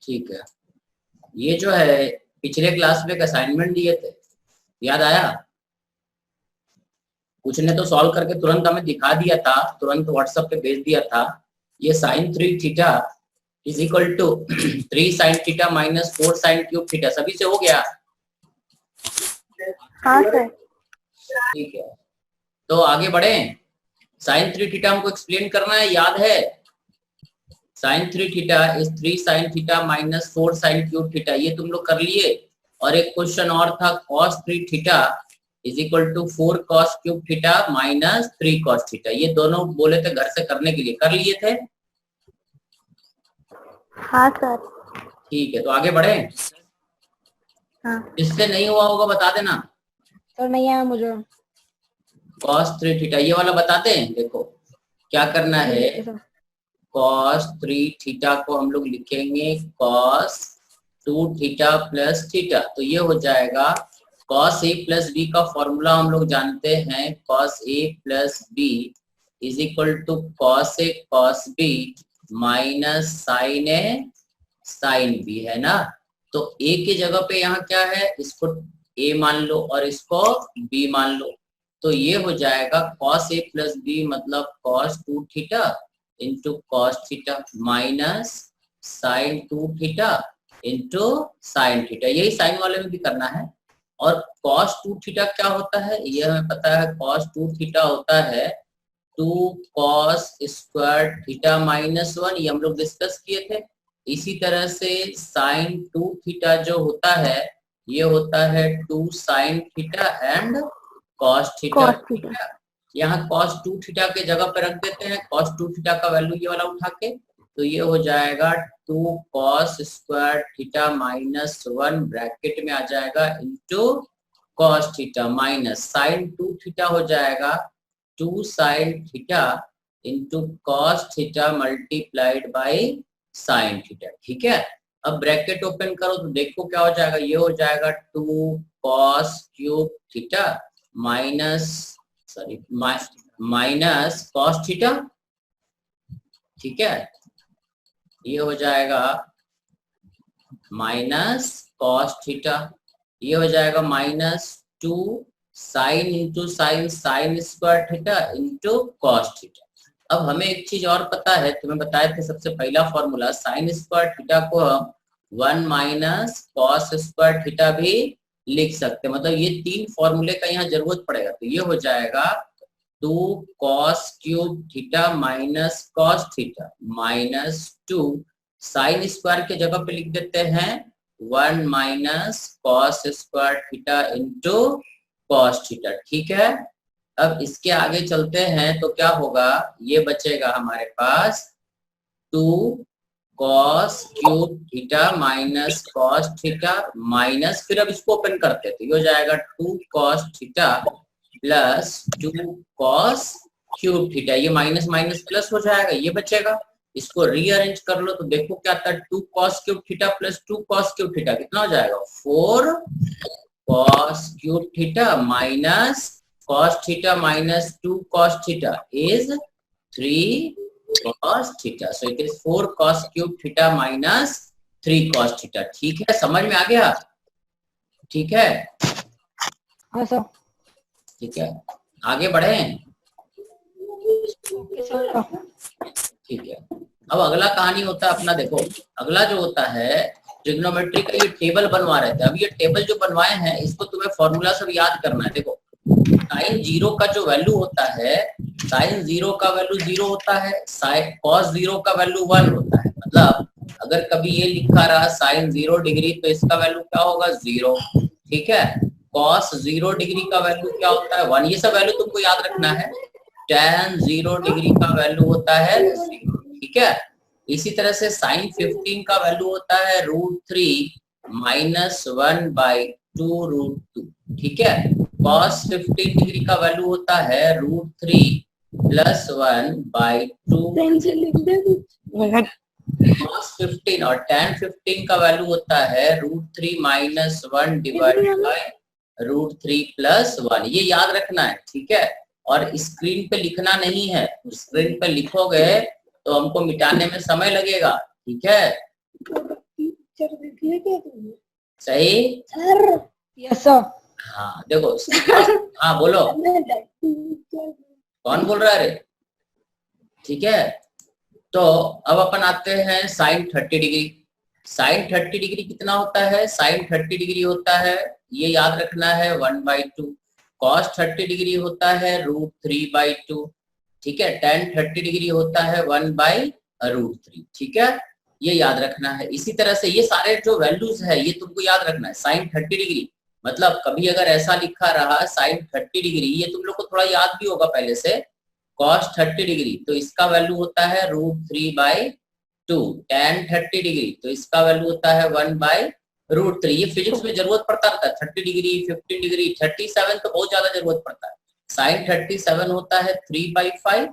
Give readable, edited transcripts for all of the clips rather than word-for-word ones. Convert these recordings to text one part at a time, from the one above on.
ठीक है, ये जो है पिछले क्लास में एक असाइनमेंट दिए थे, याद आया? कुछ ने तो सॉल्व करके तुरंत हमें दिखा दिया था, तुरंत व्हाट्सएप पे भेज दिया था। ये sin 3 theta is equal to 3 sin theta minus 4 sin cube theta, सभी से हो गया? हाँ सर। ठीक है, तो आगे बढ़े। sin 3 थीटा हमको एक्सप्लेन करना है, याद है? sin 3 theta is 3 sin theta minus 4 sin cube theta, ये तुम लोग कर लिए। और एक क्वेश्चन और था cos 3 theta is equal to 4 cos cube theta minus 3 cos theta, ये दोनों बोले थे घर से करने के लिए, कर लिए थे? हाँ सर। ठीक है, तो आगे बढ़े। हाँ इससे नहीं हुआ होगा बता देना। सर, नहीं आया मुझे। cos 3 थीटा ये वाला बताते हैं, देखो क्या करना है। cos 3 थीटा को हम लोग लिखेंगे cos 2 थीटा प्लस थीटा, तो ये हो जाएगा cos a प्लस b का फॉर्मूला हम लोग जानते हैं, cos a plus b is equal to cos a cos b minus sin a sin b, है ना? तो a की जगह पे यहाँ क्या है, इसको a मान लो और इसको b मान लो, तो ये हो जाएगा cos a प्लस b मतलब cos 2 theta into cos theta minus sin 2 theta into sin theta, यही साइन वाले में भी करना है। और cos 2 थीटा क्या होता है ये हमें पता है, cos 2 थीटा होता है 2 cos स्क्वायर थीटा माइनस 1, ये हम लोग डिस्कस किए थे। इसी तरह से sin 2 थीटा जो होता है ये होता है 2 sin theta and cos theta. यहाँ cos 2 थीटा के जगह पे रख देते हैं, cos 2 थीटा का वैल्यू ये वाला उठा के, तो ये हो जाएगा 2 cos square theta minus 1 bracket में आ जाएगा into cos theta minus sin 2 theta हो जाएगा 2 sin theta into cos theta multiplied by sin theta. ठीक है, अब ब्रैकेट ओपन करो तो देखो क्या हो जाएगा, ये हो जाएगा 2 cos cube theta minus cos theta. ठीक है, ये हो जाएगा माइनस cos थीटा, ये हो जाएगा minus 2 sine into sine sine square theta into cos theta. अब हमें एक चीज और पता है, तुम्हें बताए थे सबसे पहला फॉर्मूला, साइन स्क्वायर थीटा को हम 1 माइनस cos स्क्वायर थीटा भी लिख सकते हैं, मतलब ये तीन फॉर्मूले का यहाँ जरूरत पड़ेगा, तो ये हो जाएगा 2 cos cube theta minus cos theta minus 2 sine square के जगह पे लिख देते हैं 1 minus cos square theta into cos theta. ठीक है, अब इसके आगे चलते हैं तो क्या होगा, ये बचेगा हमारे पास 2 cos cube theta minus cos theta minus, फिर अब इसको ओपन करते हैं तो ये हो जाएगा 2 cos theta plus 2 cos cube theta, ये माइनस माइनस प्लस हो जाएगा, ये बचेगा। इसको रीअरेंज कर लो तो देखो क्या आता है, 2 cos cube theta plus 2 cos cube theta कितना हो जाएगा, 4 cos cube theta minus cos theta minus 2 cos theta is 3 cos theta, so it is 4 cos cube theta minus 3 cos theta. ठीक है, समझ में आ गया? ठीक है, हाँ सर। ठीक है, आगे बढ़े। ठीक है, अब अगला कहानी होता है अपना, देखो अगला जो होता है ट्रिग्नोमेट्री का, ये टेबल बनवा रहे थे। अब ये टेबल जो बनवाए हैं इसको तुम्हें फॉर्मूला सब याद करना है। देखो साइन 0 का जो वैल्यू होता है, साइन 0 का वैल्यू 0 होता है, कॉस 0 का वैल्यू 1 होता है, मतलब अगर कभी ये लिखा रहा साइन 0 डिग्री तो इसका वैल्यू क्या होगा, 0। ठीक है, कॉस 0 डिग्री का वैल्यू क्या होता है, 1, ये सब वैल्यू तुमको याद रखना है। tan 0 डिग्री का वैल्यू होता है 0। ठीक है, इसी तरह से साइन 15 का वैल्यू होता है √3 माइनस 1 बाई 2√2। ठीक है, cos 15 डिग्री का वैल्यू होता है √3 प्लस 1 बाई 2। cos 15 और tan 15 का वैल्यू होता है √3 माइनस 1 डिवाइडेड बाई √3 प्लस 1, ये याद रखना है। ठीक है, और स्क्रीन पे लिखना नहीं है, स्क्रीन पे लिखोगे तो हमको मिटाने में समय लगेगा। ठीक है, सही। Yes sir. हाँ देखो, हाँ बोलो, कौन बोल रहा है रे? ठीक है, तो अब अपन आते हैं साइन 30 डिग्री। साइन 30 डिग्री कितना होता है? साइन 30 डिग्री होता है, ये याद रखना है, 1/2। कॉस 30 डिग्री होता है √3/2। ठीक है, टेन 30 डिग्री होता है 1/√3। ठीक है, ये याद रखना है। इसी तरह से ये सारे जो वैल्यूज है ये तुमको याद रखना है। साइन 30 डिग्री मतलब कभी अगर ऐसा लिखा रहा साइन 30 डिग्री, ये तुम लोग को थोड़ा याद भी होगा पहले से। कॉस 30 डिग्री तो इसका वैल्यू होता है √3/2। टेन 30 डिग्री तो इसका वैल्यू होता है 1/√3। ये फिजिक्स में जरूरत पड़ता रहता है, 30 डिग्री, 15 डिग्री, 37 तो बहुत ज्यादा जरूरत पड़ता है। साइन 37 होता है 3/5,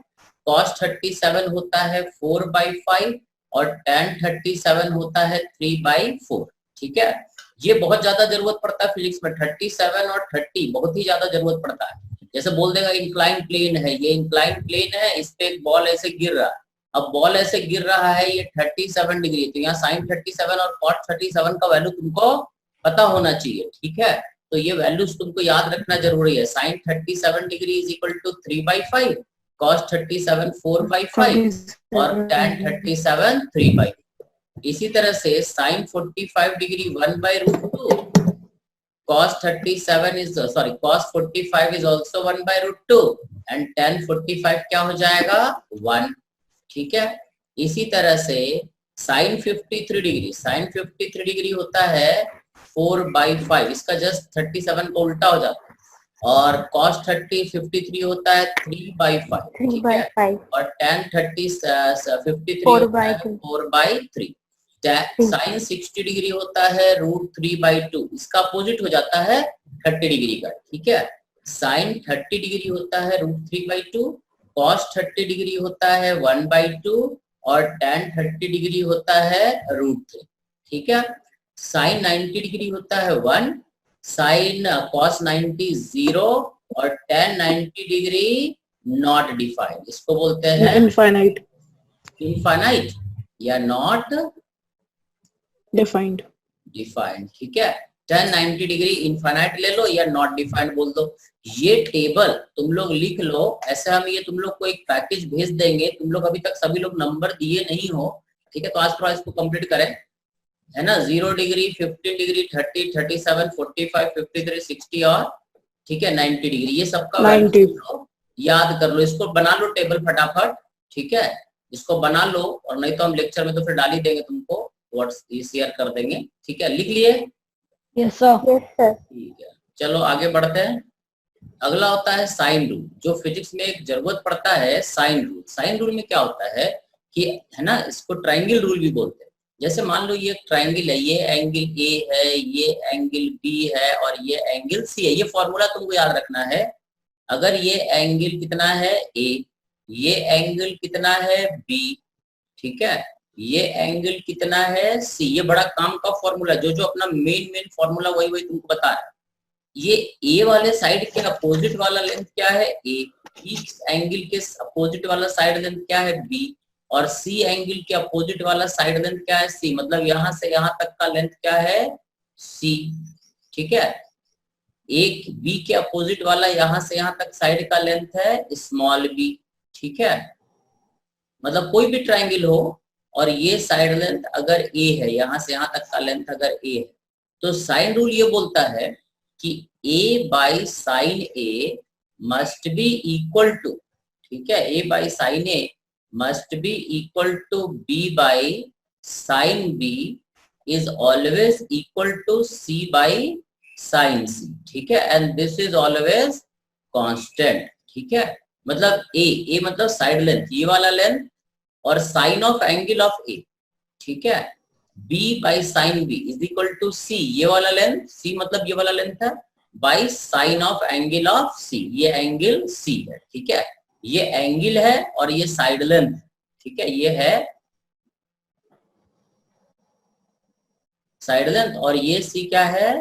कॉस 37 होता है 4/5 और टेन 37 होता है 3/4। ठीक है, ये बहुत ज्यादा जरूरत पड़ता है फिजिक्स में, 37 और 30 बहुत ही ज्यादा जरूरत पड़ता है। जैसे बोल देगा इंक्लाइन प्लेन है, ये इंक्लाइन प्लेन है, इस पे एक बॉल ऐसे गिर रहा है। अब बॉल ऐसे गिर रहा है, ये 37 डिग्री, तो यहाँ साइन 37 और कॉस 37 का वैल्यू तुमको पता होना चाहिए। ठीक है, तो ये वैल्यूज तुमको याद रखना जरूरी है। Sine 37 degree is equal to 3/5, cos 37 4/5 और टेन 37 3/5। इसी तरह से sine 45 degree 1/√2, cos 37 is cos 45 is also 1/√2 and tan 45 क्या हो जाएगा 1। ठीक है, इसी तरह से sin 53 डिग्री, sin 53 डिग्री होता है 4/5, इसका जस्ट 37 को उल्टा हो जाता है। और cos 53 होता है 3/5। ठीक है, और tan 53 होता है 4/3। साइन 60 डिग्री होता है √3/2, इसका अपोजिट हो जाता है 30 डिग्री का। ठीक है, साइन 30 डिग्री होता है √3/2, कॉस 30 डिग्री होता है 1/2 और tan 30 डिग्री होता है √3। ठीक है, साइन 90 डिग्री होता है 1, साइन कॉस 90 0 और tan 90 डिग्री नॉट डिफाइंड। इसको बोलते हैं इनफाइनाइट, इनफाइनाइट या नॉट डिफाइंड। डिफाइंड। ठीक है, tan 90 डिग्री इनफाइनाइट ले लो या नॉट डिफाइंड बोल दो। ये टेबल तुम लोग लिख लो। ऐसे हम ये तुम लोग को एक पैकेज भेज देंगे, तुम लोग अभी तक सभी लोग नंबर दिए नहीं हो। ठीक है, तो आज थोड़ा इसको कंप्लीट करें, है ना। 0 डिग्री, 15 डिग्री, 30, 37, 45, 53, 60 और ठीक है 90 डिग्री, ये सबका वैल्यू याद कर लो। इसको बना लो टेबल फटाफट। ठीक है, इसको बना लो, और नहीं तो हम लेक्चर में तो फिर डाल ही देंगे तुमको, व्हाट्स शेयर कर देंगे। ठीक है, लिख लिए? Yes sir. ठीक है, चलो आगे बढ़ते हैं। अगला होता है साइन रूल, जो फिजिक्स में एक जरूरत पड़ता है साइन रूल। साइन रूल में क्या होता है कि, है ना, इसको ट्रायंगल रूल भी बोलते हैं। जैसे मान लो ये ट्रायंगल है, ये एंगल ए है, ये एंगल बी है और ये एंगल सी है। ये फॉर्मूला तुमको याद रखना है। अगर ये एंगल कितना है ए, ये एंगल कितना है बी, ठीक है, ये एंगल कितना है सी। ये बड़ा काम का फॉर्मूला, जो अपना मेन फॉर्मूला वही तुमको बता रहा है। ये ए वाले साइड के अपोजिट वाला लेंथ क्या है ए, इस एंगल के अपोजिट वाला साइड लेंथ क्या है बी, और सी एंगल के अपोजिट वाला साइड लेंथ क्या है सी। मतलब यहां से यहां तक का लेंथ क्या है सी। ठीक है, एक बी के अपोजिट वाला यहां से यहां तक साइड का लेंथ है स्मॉल बी। ठीक है, मतलब कोई भी ट्रायंगल हो और ये साइड लेंथ अगर ए है, यहां से यहां तक का लेंथ अगर ए है, तो साइन रूल ये बोलता है कि a by sine A must be equal to, ठीक है, a by sine A must be equal to b by sine b is always equal to c by sine c। ठीक है, and this is always constant. ठीक है, मतलब a मतलब side length, ये वाला लेंथ, और sine of angle of a, ठीक है, b by sine b is equal to c, ये वाला लेंथ, c मतलब ये वाला लेंथ है, by sine of angle of c, ये एंगल c है। ठीक है, ये एंगल है और ये साइड लेंथ। ठीक है, ये है साइड लेंथ और ये c क्या है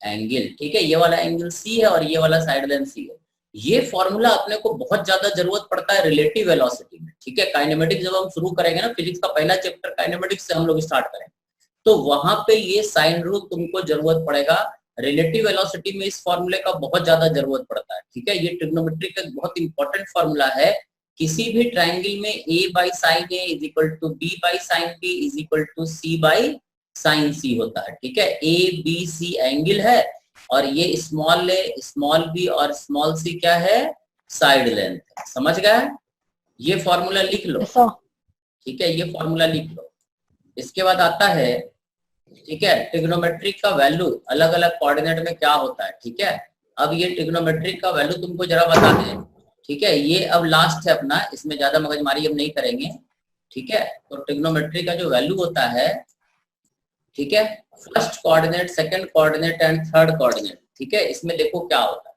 एंगल। ठीक है, ये वाला एंगल c है और ये वाला साइड लेंथ c है। ये फॉर्मूला अपने को बहुत ज्यादा जरूरत पड़ता है रिलेटिव वेलोसिटी में। ठीक है, काइनेमेटिक्स जब हम शुरू करेंगे ना, फिजिक्स का पहला चैप्टर काइनेमेटिक्स से हम लोग स्टार्ट करेंगे, तो वहां पे ये साइन रूल तुमको जरूरत पड़ेगा। रिलेटिव वेलोसिटी में इस फॉर्मूले का बहुत ज्यादा जरूरत पड़ता है, ठीक है। ये ट्रिग्नोमेट्री का बहुत इंपॉर्टेंट फॉर्मूला है। किसी भी ट्राइंगल में a by sine A is equal to b by sine b is equal to c by sine c होता है, ठीक है। a b c एंगल है और ये स्मॉल ए स्मॉल b और स्मॉल c क्या है, साइड लेंथ। समझ गए? ये फॉर्मूला लिख लो, Yes, sir. ठीक है, ये फॉर्मूला लिख लो। इसके बाद आता है, ठीक है, ट्रिग्नोमेट्री का वैल्यू अलग अलग कोऑर्डिनेट में क्या होता है, ठीक है। अब ये ट्रिग्नोमेट्री का वैल्यू तुमको जरा बता दें, ठीक है। ये अब लास्ट है अपना, इसमें ज्यादा मगजमारी अब नहीं करेंगे, ठीक है। तो ट्रिग्नोमेट्री का जो वैल्यू होता है, ठीक है, first coordinate, second coordinate and third coordinate, ठीक है। इसमें देखो क्या होता है,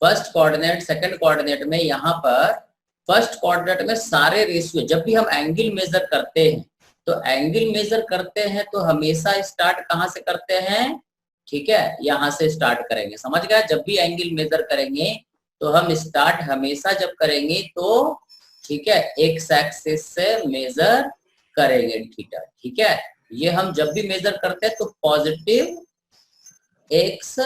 फर्स्ट कोऑर्डिनेट सेकंड कोऑर्डिनेट में, यहाँ पर फर्स्ट कोऑर्डिनेट में सारे रेशियो, जब भी हम एंगल मेजर करते हैं तो एंगल मेजर करते हैं तो हमेशा स्टार्ट कहाँ से करते हैं, ठीक है, यहाँ से स्टार्ट करेंगे। समझ गए? जब भी एंगल मेजर करेंगे तो हम स्टार्ट हमेशा जब करेंगे तो, ठीक है, एक्स एक्सिस से मेजर करेंगे थीटा, ठीक है। ये हम जब भी मेजर करते हैं तो पॉजिटिव एक्स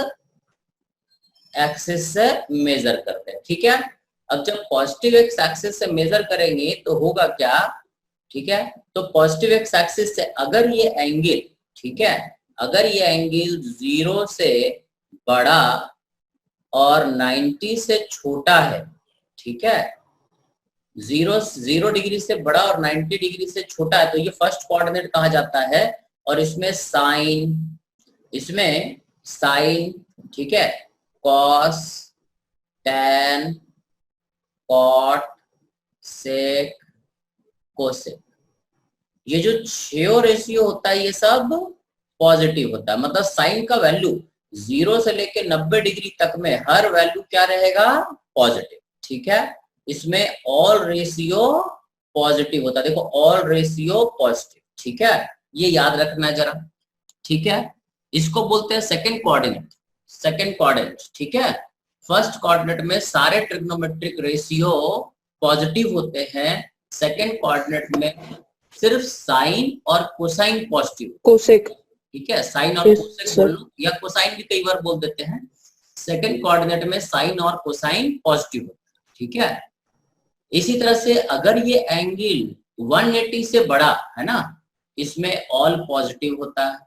एक्सिस से मेजर करते हैं, ठीक है। अब जब पॉजिटिव एक्स एक्सिस से मेजर करेंगे तो होगा क्या, ठीक है। तो पॉजिटिव एक्स एक्सिस से अगर ये एंगल, ठीक है, अगर ये एंगल 0 से बड़ा और 90 से छोटा है, ठीक है, 0 डिग्री से बड़ा और 90 डिग्री से छोटा है, तो ये फर्स्ट कोऑर्डिनेट कहा जाता है। और इसमें साइन, ठीक है, कॉस, टैन, कॉट, सेक, कोसेक, ये जो 6 रेशियो होता है ये सब पॉजिटिव होता है। मतलब साइन का वैल्यू 0 से लेके 90 डिग्री तक में हर वैल्यू क्या रहेगा, पॉजिटिव, ठीक है। इसमें ऑल रेशियो पॉजिटिव होता है। देखो, ऑल रेशियो पॉजिटिव, ठीक है, ये याद रखना है जरा, ठीक है। इसको बोलते हैं सेकंड कोऑर्डिनेट, ठीक है। फर्स्ट कोऑर्डिनेट में सारे ट्रिग्नोमेट्रिक रेशियो पॉजिटिव होते हैं, सेकंड कोऑर्डिनेट में सिर्फ साइन और कोसाइन पॉजिटिव, कोसेक, ठीक है। साइन और कोसेक बोल लो या कोसाइन भी कई बार बोल देते हैं। सेकंड कोऑर्डिनेट में साइन और कोसाइन पॉजिटिव होता है, ठीक है। इसी तरह से अगर ये एंगल 180 से बड़ा है ना, इसमें ऑल पॉजिटिव होता है।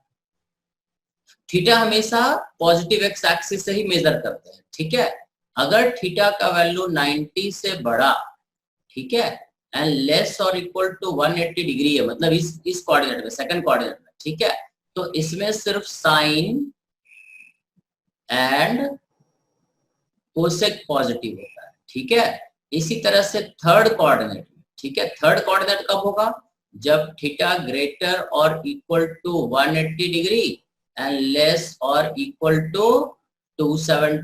थीटा हमेशा पॉजिटिव एक्स एक्सिस से ही मेजर करते हैं, ठीक है। अगर थीटा का वैल्यू 90 से बड़ा, ठीक है, एंड लेस और इक्वल टू 180 डिग्री है, मतलब इस कोऑर्डिनेट में, सेकंड कोऑर्डिनेट में, ठीक है, तो इसमें सिर्फ साइन एंड कोसेक पॉजिटिव होता है, ठीक है। इसी तरह से थर्ड कोऑर्डिनेट में, ठीक है, थर्ड कोऑर्डिनेट कब होगा, जब थीटा ग्रेटर और equal to 180 degree and less और इक्वल टू 270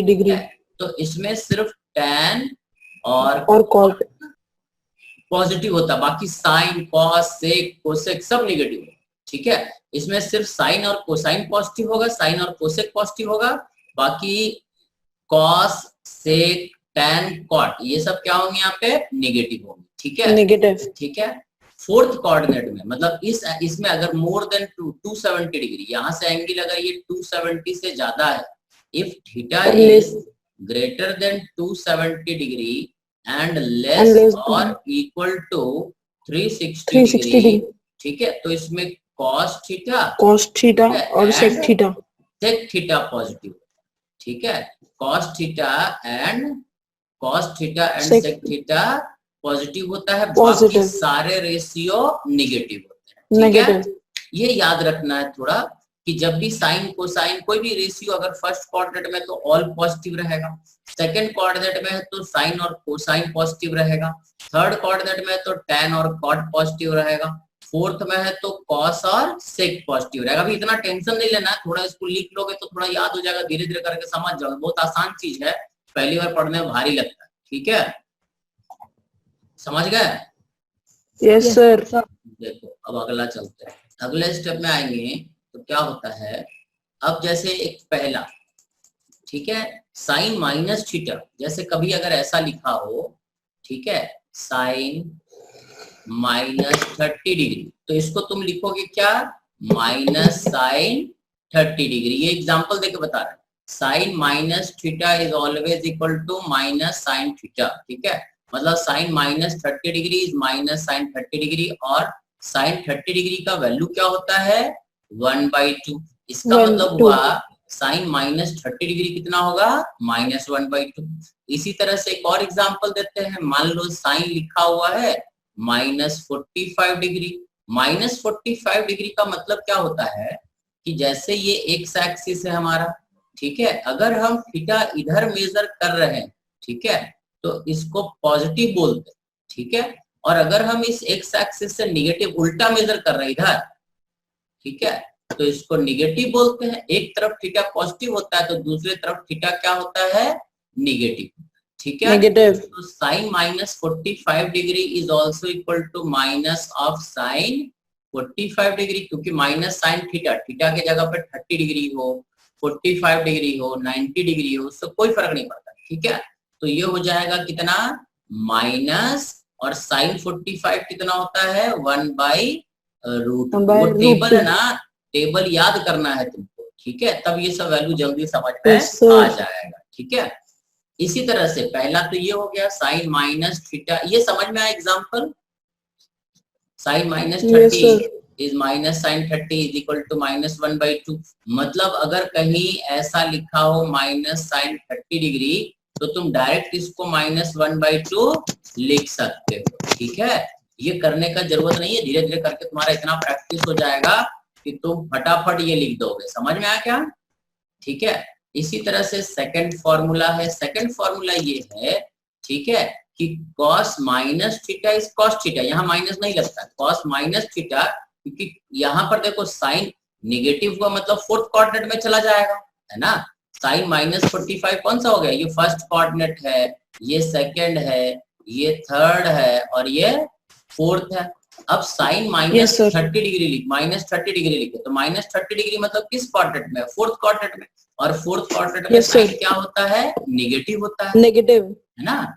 डिग्री, तो इसमें सिर्फ tan और कॉट पॉजिटिव होता है, बाकी साइन, कॉस, सेक, कोसेक सब निगेटिव है, ठीक है। इसमें सिर्फ साइन और कोसाइन पॉजिटिव होगा, साइन और कोसेक पॉजिटिव होगा, बाकी कॉस, सेक, टैन, कॉट ये सब क्या होंगे यहाँ पे, नेगेटिव होंगे, ठीक है, नेगेटिव, ठीक है। फोर्थ कोऑर्डिनेट में, मतलब इसमें अगर मोर देन 270 डिग्री, यहाँ से एंगल अगर ये 270 से ज्यादा है, if theta is greater than 270 degree and less और इक्वल टू 360 डिग्री, ठीक है, तो इसमें cos थीटा और sec थीटा पॉजिटिव, ठीक है। cos theta and sec theta positive होता है, बाकी सारे रेशियो निगेटिव होते हैं, ठीक है। ये याद रखना है थोड़ा कि जब भी साइन कोसाइन कोई भी रेशियो अगर फर्स्ट कोऑर्डिनेट में तो ऑल पॉजिटिव रहेगा, सेकंड कोऑर्डिनेट में है तो साइन और कोसाइन पॉजिटिव रहेगा, थर्ड कोऑर्डिनेट में है तो टैन और कॉट पॉजिटिव रहेगा, फोर्थ में है तो कॉस और सेक पॉजिटिव रहेगा। अभी इतना टेंशन नहीं लेना है, थोड़ा इसको लिख लोगे तो थोड़ा याद हो जाएगा, धीरे धीरे करके समझ जाओगे, बहुत आसान चीज है, पहली बार पढ़ने में भारी लगता है, ठीक है, समझ गए? Yes sir. देखो अब अगला चलते हैं, अगले स्टेप में आएंगे तो क्या होता है, अब जैसे एक पहला, ठीक है, साइन माइनस थीटा, जैसे कभी अगर ऐसा लिखा हो, ठीक है, साइन माइनस 30 डिग्री। तो इसको तुम लिखोगे क्या, माइनस साइन 30 डिग्री। ये एग्जांपल देके बता रहे हैं, sine minus theta is always equal to minus sine theta. ठीक है, मतलब sine minus 30 degree is minus sine 30 degree, और साइन 30 डिग्री का वैल्यू क्या होता है, 1/2। इसका मतलब हुआ साइन माइनस 30 डिग्री कितना होगा, माइनस 1/2। इसी तरह से एक और एग्जांपल देते हैं, मान लो साइन लिखा हुआ है माइनस 45 डिग्री। माइनस 45 डिग्री का मतलब क्या होता है कि जैसे ये एक्स एक्सिस है हमारा, ठीक है, अगर हम थीटा इधर मेजर कर रहे हैं, ठीक है, तो इसको पॉजिटिव बोलते हैं। ठीक है, और अगर हम इस एक्स एक्सिस से निगेटिव उल्टा मेजर कर रहे हैं इधर, ठीक है, तो इसको निगेटिव बोलते हैं। एक तरफ थीटा पॉजिटिव होता है तो दूसरी तरफ थीटा क्या होता है, निगेटिव। ठीक है, नेगेटिव। तो sine minus 45 degree is also equal to minus of sine 45 degree, क्योंकि माइनस साइन थीटा, थीटा के जगह पर 30 डिग्री हो, 45 डिग्री हो, 90 डिग्री हो, उससे कोई फर्क नहीं पड़ता। ठीक है, तो ये हो जाएगा कितना, माइनस, और साइन 45 कितना होता है, 1/√2। वो टेबल है ना, टेबल याद करना है तुमको। ठीक है, तब ये सब वैल्यू जल्दी समझ में आ जाएगा। ठीक है, इसी तरह से पहला तो ये हो गया साइन माइनस थीटा, ये समझ में आया example. Sine minus 30 is minus sine 30 is equal to minus 1/2। मतलब अगर कहीं ऐसा लिखा हो माइनस साइन 30 डिग्री, तो तुम डायरेक्ट इसको माइनस 1/2 लिख सकते हो। ठीक है, ये करने का जरूरत नहीं है, धीरे धीरे करके तुम्हारा इतना प्रैक्टिस हो जाएगा कि तुम फटाफट ये लिख दोगे। समझ में आया क्या? ठीक है, इसी तरह से सेकंड फॉर्मूला है। सेकंड फॉर्मूला ये है, ठीक है, कि cos minus theta is cos theta. यहाँ माइनस नहीं लगता, cos माइनस थीटा, क्योंकि यहाँ पर देखो साइन निगेटिव हुआ मतलब फोर्थ कोऑर्डिनेट में चला जाएगा, है ना। साइन माइनस 45 कौन सा हो गया, ये फर्स्ट कोऑर्डिनेट है, ये सेकंड है, ये थर्ड है, और ये फोर्थ है। अब साइन माइनस 30 डिग्री लिख, माइनस 30 डिग्री लिखे, तो माइनस 30 डिग्री मतलब किस क्वाड्रेंट में, फोर्थ क्वाड्रेंट में, और फोर्थ क्वाड्रेंट में साइन क्या होता है, नेगेटिव होता है, नेगेटिव, है ना।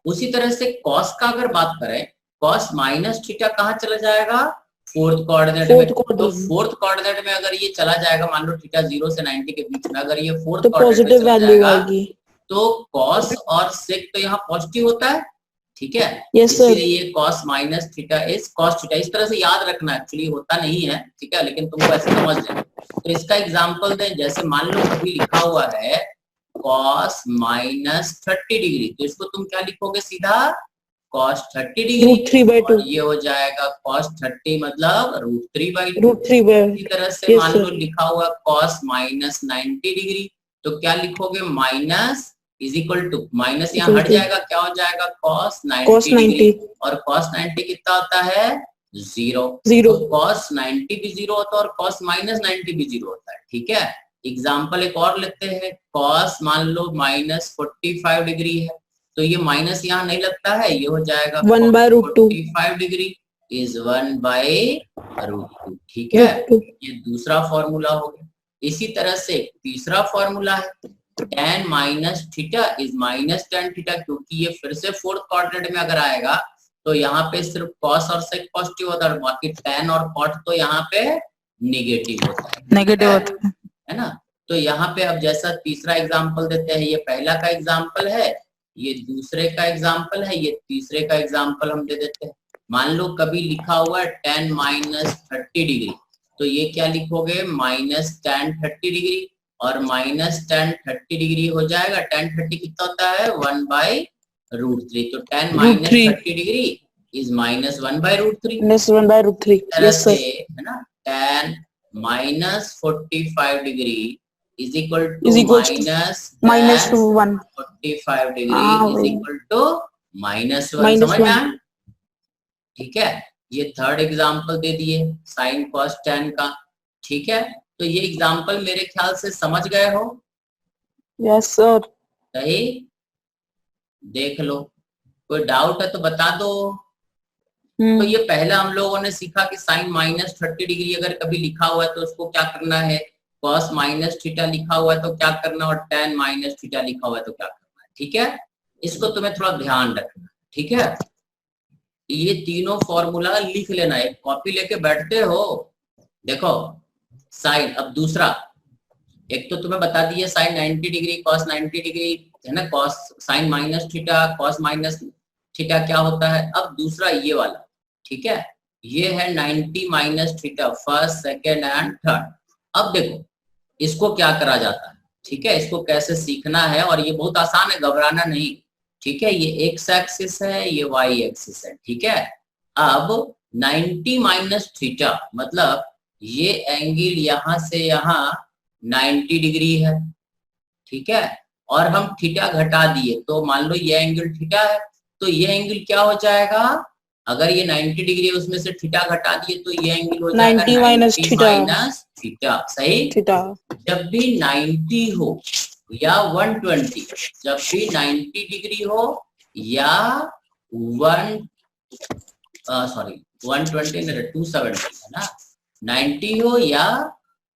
उसी तरह से कॉस का अगर बात करें, कॉस माइनस थीटा कहाँ चला जाएगा, फोर्थ कोऑर्डिनेट में। तो फोर्थ कोऑर्डिनेट में अगर ये चला जाएगा, मान लो थीटा 0 से 90 के बीच में, अगर ये फोर्थ कोऑर्डिनेट में चला जाएगा, तो कॉस और सेक तो यहाँ पॉजिटिव होता है। ठीक है, इसलिए ये cos minus theta is cos theta. इस तरह से याद रखना, एक्चुअली होता नहीं है, ठीक है, लेकिन तुमको ऐसे समझ लेना। तो इसका एग्जांपल दें, जैसे मान लो कभी लिखा हुआ है cos माइनस 30 डिग्री, तो इसको तुम क्या लिखोगे, सीधा cos 30 डिग्री, 3/2, ये हो जाएगा cos 30 मतलब √3/2। इसी तरह से मान लो लिखा हुआ cos माइनस 90 डिग्री, तो क्या लिखोगे, minus is equal to, minus यहाँ हट जाएगा, क्या हो जाएगा, cos 90 डिग्री, और cos 90 कितना होता है, 0। तो cos 90 भी 0 होता है और cos माइनस 90 भी 0 होता है। ठीक है, एग्जाम्पल एक और लेते हैं, cos मान लो माइनस 45 डिग्री है, तो ये माइनस यहाँ नहीं लगता है, ये हो जाएगा 1/√2। 45 डिग्री इज 1/√2। ठीक है, ये दूसरा फॉर्मूला हो गया। इसी तरह से तीसरा फॉर्मूला है, tan minus theta is minus tan theta, क्योंकि ये फिर से फोर्थ क्वाड्रेंट में अगर आएगा तो यहाँ पे सिर्फ cos और sec पॉजिटिव होता है, बाकी tan और cot तो यहाँ पे नेगेटिव होता है, नेगेटिव होता है ना। तो यहाँ पे अब जैसा तीसरा एग्जांपल देते हैं, ये पहला का एग्जांपल है, ये दूसरे का एग्जांपल है, ये तीसरे का एग्जांपल हम दे देते हैं। मान लो कभी लिखा हुआ है tan माइनस 30 डिग्री, तो ये क्या लिखोगे, माइनस tan 30 डिग्री, और माइनस tan 30 डिग्री हो जाएगा, tan 30 कितना होता है, 1/√3। तो tan minus 30 degree is minus 1/√3। Yes sir, है ना। tan minus 45 degree is equal to minus 45 degree is equal to -1। समझ में आया? ठीक है, ये थर्ड एग्जाम्पल दे दिए साइन कॉस tan का। ठीक है, तो ये एग्जाम्पल मेरे ख्याल से समझ गए हो। यस सर, सही, देख लो, कोई डाउट है तो बता दो। तो ये पहला हम लोगों ने सीखा कि साइन माइनस 30 डिग्री अगर कभी लिखा हुआ है तो उसको क्या करना है, कॉस माइनस थीटा लिखा हुआ है तो क्या करना, और tan माइनस थीटा लिखा हुआ है तो क्या करना है। ठीक है, इसको तुम्हें थोड़ा ध्यान रखना। ठीक है, ये तीनों फॉर्मूला लिख लेना, एक कॉपी लेके बैठते हो। देखो साइन, अब दूसरा, एक तो तुम्हें बता दिए साइन 90 डिग्री कॉस 90 डिग्री है ना, cos sine minus theta cos minus theta क्या होता है। अब दूसरा ये वाला, ठीक है, ये है 90 minus theta first second and third. अब देखो इसको क्या करा जाता है, ठीक है, इसको कैसे सीखना है, और ये बहुत आसान है, घबराना नहीं, ठीक है। ये एक्स एक्सिस है, ये वाई एक्सिस है, ठीक है। अब 90 माइनस थीटा मतलब ये एंगल यहां से यहां 90 डिग्री है, ठीक है, और हम थीटा घटा दिए तो मान लो ये एंगल थीटा है, तो ये एंगल क्या हो जाएगा, अगर ये 90 डिग्री है उसमें से थीटा घटा दिए तो ये एंगल हो जाएगा 90 माइनस 90 थीटा। माइनस थीटा, सही। थीटा। जब भी 90 हो या 120, जब भी 90 डिग्री हो या 270 है ना, 90 हो या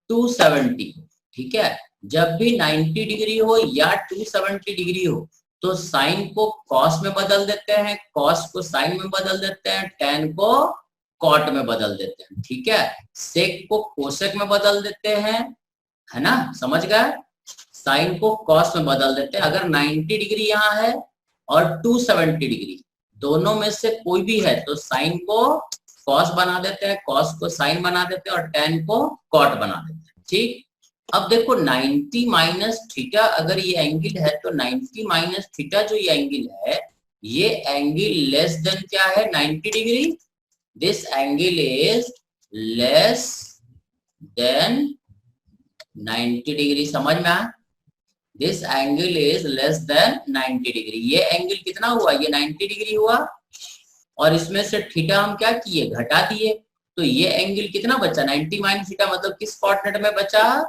270, ठीक है। जब भी 90 डिग्री हो या 270 डिग्री हो तो साइन को कॉस में बदल देते हैं, कॉस को साइन में बदल देते हैं, टेन को कॉट में बदल देते हैं, ठीक है, सेक को कोसेक में बदल देते हैं, है ना, समझ गए। साइन को कॉस में बदल देते हैं। अगर 90 डिग्री यहाँ है और 270 डिग्री, दोनों में से कोई भी है तो साइन को कॉस बना देते हैं, कॉस को साइन बना देते हैं और टेन को कॉट बना देते हैं, ठीक। अब देखो 90 माइनस थीटा अगर ये एंगल है तो 90 माइनस थीटा जो ये एंगल है, ये एंगल लेस देन क्या है 90 degree, this angle is less than 90 degree, समझ में आया, this angle is less than 90 degree. ये एंगल कितना हुआ, ये 90 डिग्री हुआ, और इसमें से थीटा हम क्या किए, घटा दिए, तो ये एंगल कितना बचा 90 माइनस थीटा, मतलब किस कोऑर्डिनेट में बचा,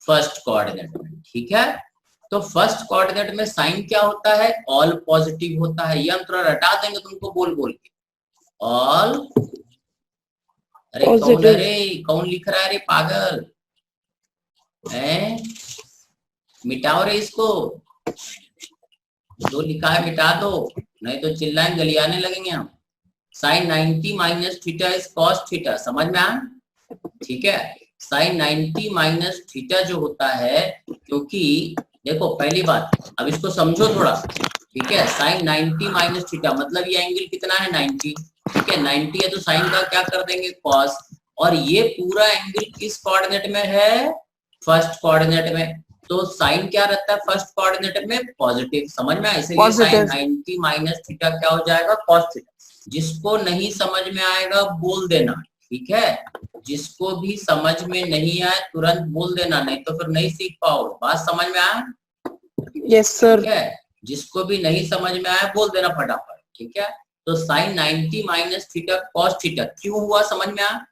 फर्स्ट कोऑर्डिनेट में, ठीक है। तो फर्स्ट कोऑर्डिनेट में साइन क्या होता है, ऑल पॉजिटिव होता है। ये हम थोड़ा रटा देंगे तुमको बोल बोल के, ऑल, अरे कौन, अरे कौन लिख रहा है, अरे पागल है, मिटाओ रे इसको, जो लिखा है मिटा दो, नहीं तो चिल्लाएं गलियाने लगेंगे हम। Sine 90 minus theta is cos theta, समझ में आया, ठीक है। साइन 90 माइनस थीटा जो होता है, क्योंकि देखो पहली बात, अब इसको समझो थोड़ा, ठीक है। साइन 90 माइनस थीटा मतलब ये एंगल कितना है 90, ठीक है, 90 है तो साइन का क्या कर देंगे कॉस, और ये पूरा एंगल किस कोऑर्डिनेट में है, फर्स्ट कोऑर्डिनेट में, तो साइन क्या रहता है फर्स्ट कोऑर्डिनेट में, पॉजिटिव, समझ में आया, इसलिए साइन 90 माइनस थीटा क्या हो जाएगा, कॉस थीटा। जिसको नहीं समझ में आएगा बोल देना, ठीक है, जिसको भी समझ में नहीं आए तुरंत बोल देना, नहीं तो फिर नहीं सीख पाओ, बात समझ में आया, यस सर, ठीक है, जिसको भी नहीं समझ में आया बोल देना फटाफट, ठीक है। तो sine 90 minus theta cos theta क्यों हुआ, समझ में आया,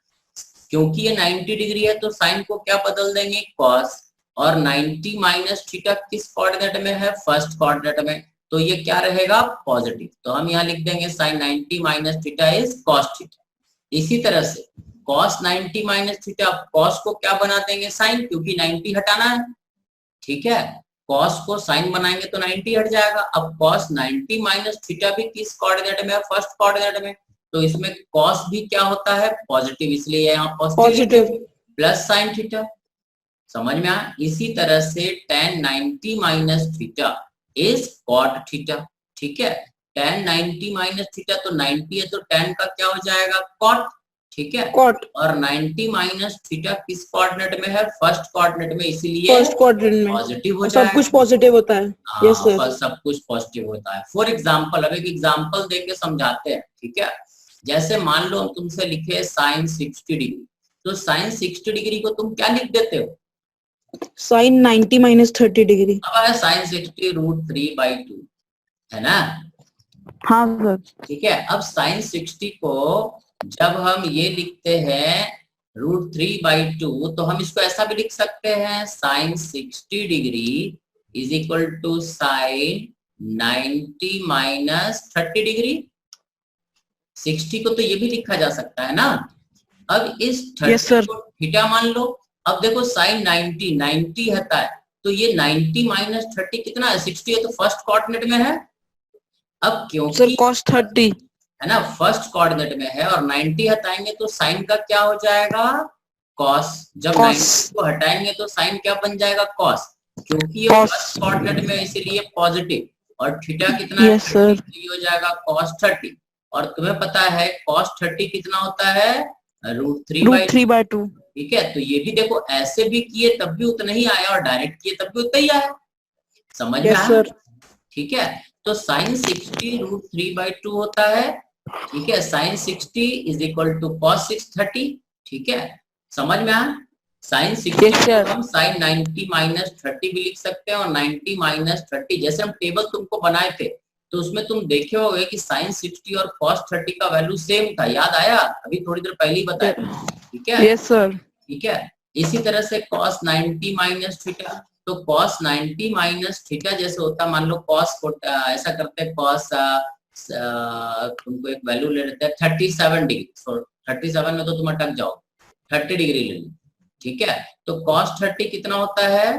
क्योंकि ये 90 डिग्री है तो साइन को क्या बदल देंगे कॉस, और 90 माइनस थीटा किस कोऑर्डिनेट में है, फर्स्ट कोऑर्डिनेट में, तो ये क्या रहेगा पॉजिटिव, तो हम यहाँ लिख देंगे sine 90 minus theta is cos theta. इसी तरह से कॉस 90 माइनस थीटा, कॉस को क्या बना देंगे साइन, क्योंकि 90 हटाना है, ठीक है, कॉस को साइन बनाएंगे तो 90 हट जाएगा। अब कॉस 90 माइनस थीटा भी किस कोऑर्डिनेट में है, फर्स्ट कोऑर्डिनेट में, तो इसमें कॉस भी क्या होता है पॉजिटिव, इसलिए यहाँ पॉजिटिव प्लस साइन थीटा, समझ में आया। इसी तरह से tan 90 minus theta is cot theta, ठीक है, tan 90 माइनस थीटा तो 90 है तो tan का क्या हो जाएगा कॉट, ठीक है, कॉट, और 90 माइनस थीटा किस कोऑर्डिनेट में है, फर्स्ट कोऑर्डिनेट में, इसीलिए फर्स्ट कोऑर्डिनेट में पॉजिटिव हो जाएगा, सब कुछ पॉजिटिव होता है, यस सर, सब कुछ पॉजिटिव होता है। फॉर एग्जांपल, अब एक एग्जांपल देके समझाते हैं, ठीक है। जैसे मान लो हम तुमसे लिखे साइन 60 डिग्री, तो साइन 60 डिग्री को तुम क्या लिख देते हो, साइन 90 माइनस 30 डिग्री, अब है साइन 60 √3/2, है ना, हाँ सर, ठीक है। अब साइन 60 को जब हम ये लिखते हैं √3/2, तो हम इसको ऐसा भी लिख सकते हैं, sine 60 degree is equal to sine 90 minus 30 degree. 60 को तो ये भी लिखा जा सकता है ना। अब इस 30 को थीटा मान लो, अब देखो साइन 90 होता है तो ये 90 माइनस 30 कितना है, 60 है, तो फर्स्ट कोऑर्डिनेट में है। अब क्योंकि सर cos 30, है ना, फर्स्ट कोऑर्डिनेट में है, और 90 हटाएंगे तो साइन का क्या हो जाएगा, कॉस। जब Cos. 90 को हटाएंगे तो साइन क्या बन जाएगा, कॉस, क्योंकि ये Cos. फर्स्ट कोऑर्डिनेट में है इसीलिए पॉजिटिव, और थीटा कितना है, Yes, sir. 30, तो ये हो जाएगा cos 30। और तुम्हें पता है cos 30 कितना होता है, √3 Root 3/2. ठीक है, तो ये भी देखो ऐसे भी किए तब भी उतना ही आया, और डायरेक्ट किए तब भी उतना ही आया, समझ में Yes, आया, sir. ठीक है। तो साइन 60 √3/2 होता है, ठीक है। Sine 60 is equal to cos 630, ठीक है, समझ में आया। Sine 60 Yes, sir. को हम साइन 90 माइनस 30 भी लिख सकते हैं, और 90 माइनस 30 जैसे हम टेबल तुमको बनाए थे तो उसमें तुम देखे होगे कि साइन 60 और cos 30 का वैल्यू सेम था, याद आया, अभी थोड़ी देर पहले ही बताया, ठीक है। Yes, sir. ठीक है, इसी तरह से cos 90 माइनस थीटा, तो cos 90 माइनस थीटा जैसे होता, मान लो cos को ऐसा करते हैं, cos तुमको एक वैल्यू ले लेते हैं 37 डिग्री, 37 में तो तुम अटक जाओ, 30 डिग्री ले लो, ठीक है। तो cos 30 कितना होता है,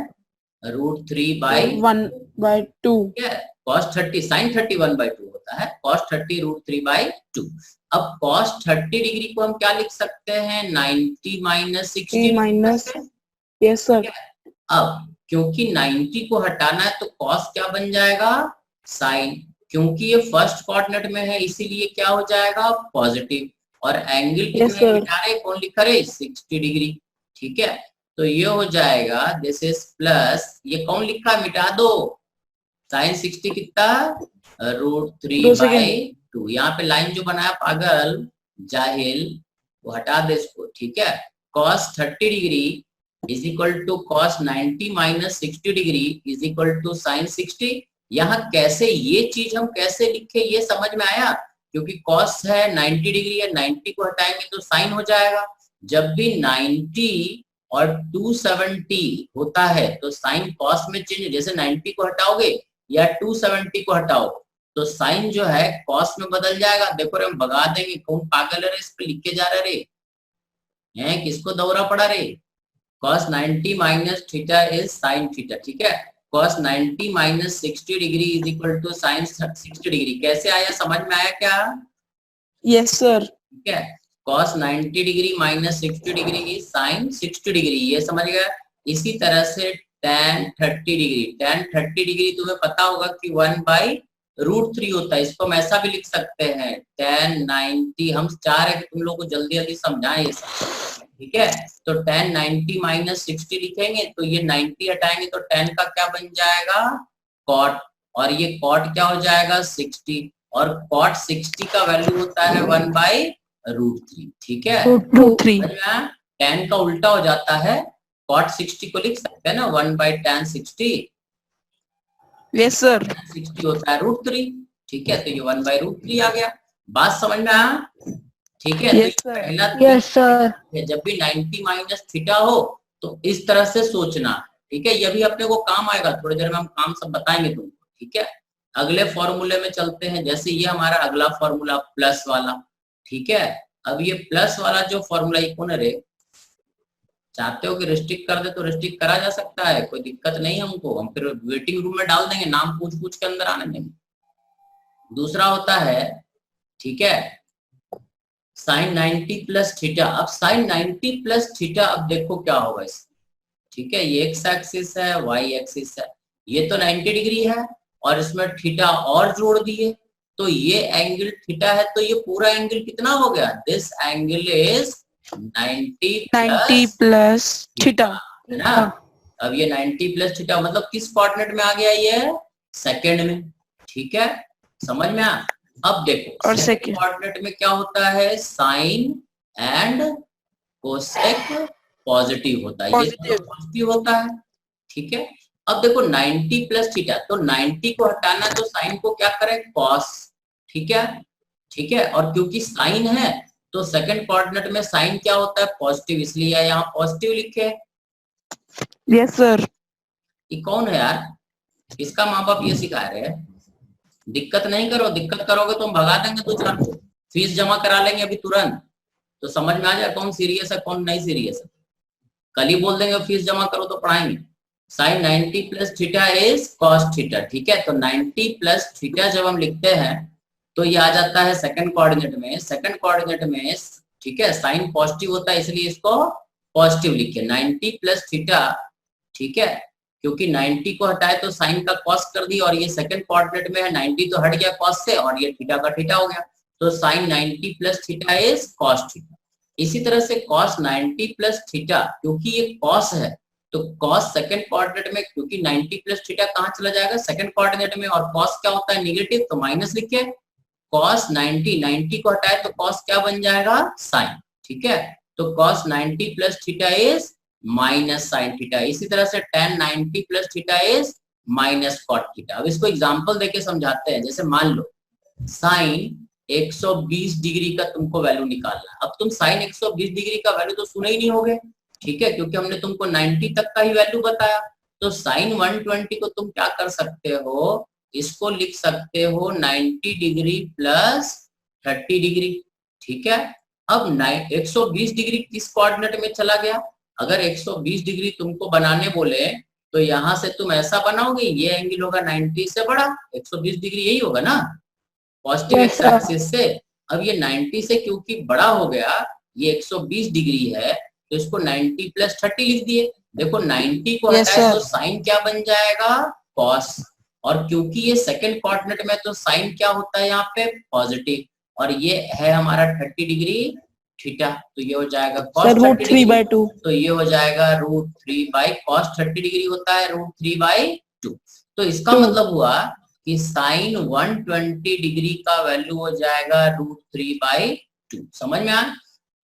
√3/2, 1/2. ठीक है। cos 30 sin 30 1/2 होता है, cos 30 √3/2। अब cos 30 डिग्री को हम क्या लिख सकते हैं, 90 माइनस 60 minus. Yes, sir. अब क्योंकि 90 को हटाना है तो cos क्या बन जाएगा, sin, क्योंकि ये फर्स्ट कोऑर्डिनेट में है इसीलिए क्या हो जाएगा, पॉजिटिव, और एंगल Yes, कितने sir. मिटा रहे, कौन लिखा रहे, 60 डिग्री, ठीक है। तो ये हो जाएगा, दिस इज प्लस, ये कौन लिखा है, मिटा दो, साइन 60 कितना, √3/2, यहाँ पे लाइन जो बनाया पागल जाहिल वो हटा दे इसको, ठीक है। cos 30 degree is equal to cos 90 minus 60 degree is equal to sine 60। यहाँ कैसे ये चीज हम कैसे लिखे ये समझ में आया, क्योंकि cos है 90 डिग्री है, 90 को हटाएंगे तो साइन हो जाएगा। जब भी 90 और 270 होता है तो साइन cos में चेंज, जैसे 90 को हटाओगे या 270 को हटाओ तो साइन जो है cos में बदल जाएगा। देखो रे हम भगा देंगे, कौन पागल है रे, इस पे लिख के जा रहे रे हैं, किसको दौरा पड़ा रे, cos 90 minus theta is sine theta, ठीक है। cos 90 minus 60 degree is equal to sine 60 degree, कैसे आया, समझ में आया क्या, Yes, sir. ठीक है। cos 90 degree minus 60 degree is sign 60 degree, ये समझ गया। इसी तरह से tan 30 डिग्री, tan 30 डिग्री तुम्हें पता होगा कि 1/√3 होता है, इसको हम ऐसा भी लिख सकते हैं tan 90, हम चाह रहे हैं कि तुम लोग को जल्दी जल्दी समझाएं ये सब, ठीक है। तो tan 90 माइनस 60 लिखेंगे तो ये 90 हटाएंगे तो tan का क्या बन जाएगा, cot, और ये cot क्या हो जाएगा 60, और cot 60 का वैल्यू होता है 1/√3, ठीक है। √3. tan का उल्टा हो जाता है, cot 60 को लिख सकते हैं ना 1/tan 60, Yes, sir. 60 होता है √3, ठीक है, तो ये 1/√3 आ गया, बात समझ में आया, ठीक है। Yes, तो sir. पहला Yes, sir. जब भी 90 माइनस थीटा हो तो इस तरह से सोचना, ठीक है, ये भी अपने को काम आएगा, थोड़ी देर में हम काम सब बताएंगे तुमको, ठीक है। अगले फॉर्मूले में चलते हैं, जैसे ये हमारा अगला फॉर्मूला प्लस वाला, ठीक है। अब ये प्लस वाला जो फॉर्मूला ये कौन है रे, चाहते हो कि रिस्ट्रिक्ट कर दे तो रिस्ट्रिक्ट करा जा सकता है, कोई दिक्कत नहीं हमको, हम फिर वेटिंग रूम में डाल देंगे, नाम पूछ पूछ के अंदर आने देंगे। दूसरा होता है, ठीक है, साइन 90 प्लस थीटा। अब साइन 90 प्लस थीटा, अब देखो क्या होगा इस, ठीक है, ये एक्स एक्सिस है, वाई एक्सिस है, ये तो 90 डिग्री है और इसमें थीटा और जोड़ दिए तो ये एंगल थीटा है, तो ये पूरा एंगल कितना हो गया, this angle is 90 plus theta. है ना। अब ये 90 प्लस थीटा मतलब किस कोऑर्डिनेट में आ गया, ये सेकंड में, ठीक है, समझ में आ। अब देखो और सेकंड कोऑर्डिनेट में क्या होता है, साइन एंड कोसेक पॉजिटिव होता है, ये पॉजिटिव होता है, ठीक है। अब देखो 90 प्लस थीटा, तो 90 को हटाना तो साइन को क्या करें, कॉस, ठीक है, ठीक है। और क्योंकि साइन है तो सेकंड कोऑर्डिनेट में साइन क्या होता है, पॉजिटिव, इसलिए यहाँ पॉजिटिव लिखे। Yes, sir. ये कौन है यार, इसका माँ बाप ये सिखा रहे हैं, दिक्कत नहीं करो, दिक्कत करोगे तो हम भगा देंगे, तो चार को फीस जमा करा लेंगे अभी तुरंत, तो समझ में आ जाए कौन सीरियस है कौन नहीं सीरियस है। कल ही बोल देंगे फीस जमा करो तो पढ़ाएंगे। Sine 90 plus theta is cos theta, ठीक है। तो 90 प्लस थीटा जब हम लिखते हैं तो ये आ जाता है सेकंड कोऑर्डिनेट में। सेकंड कोऑर्डिनेट में ठीक है साइन पॉजिटिव होता है, इसलिए इसको पॉजिटिव लिखे 90 प्लस थीटा। ठीक है, क्योंकि 90 को हटाए तो साइन का कॉस कर दी, और ये सेकंड कोऑर्डिनेट में है 90 तो हट गया कॉस से, और ये थीटा का थीटा हो गया, तो sine 90 plus theta is cos theta. इसी तरह से कॉस 90 प्लस थीटा, क्योंकि ये कॉस है तो कॉस सेकंड कोऑर्डिनेट में, क्योंकि 90 प्लस थीटा कहाँ चला जाएगा सेकंड कोऑर्डिनेट में, और कॉस क्या होता है नेगेटिव, तो माइनस लिखे कॉस 90 को हटाए तो कॉस क्या बन जाएगा साइन। ठीक है, तो cos 90 plus theta is minus sine theta. इसी तरह से tan 90 plus theta is minus cot theta. अब इसको एग्जांपल देके समझाते हैं। जैसे मान लो साइन 120 डिग्री का तुमको वैल्यू निकालना है। अब तुम साइन 120 डिग्री का वैल्यू तो सुने ही नहीं होगे, ठीक है, क्योंकि हमने तुमको 90 तक का ही वैल्यू बताया। तो साइन 120 को तुम क्या कर सकते हो, इसको लिख सकते हो 90 डिग्री प्लस 30 डिग्री। ठीक है, अब 120 डिग्री किस कोऑर्डिनेट में चला गया, अगर 120 डिग्री तुमको बनाने बोले तो यहाँ से तुम ऐसा बनाओगे, ये एंगल होगा 90 से बड़ा, 120 डिग्री यही होगा ना पॉजिटिव एक्स एक्सिस से। अब ये 90 से क्योंकि बड़ा हो गया, ये 120 डिग्री है, तो इसको 90 प्लस 30 लिख दिए। देखो 90 को हटाए तो साइन क्या बन जाएगा कॉस, और क्योंकि ये सेकंड कोऑर्डिनेट में तो साइन क्या होता है यहाँ पे पॉजिटिव, और ये है हमारा 30 डिग्री थीटा, तो ये हो जाएगा cos 30 तो ये हो जाएगा √3 cos 30 डिग्री होता है √3/2। तो इसका मतलब हुआ कि साइन 120 डिग्री का वैल्यू हो जाएगा √3/2। समझ में आया?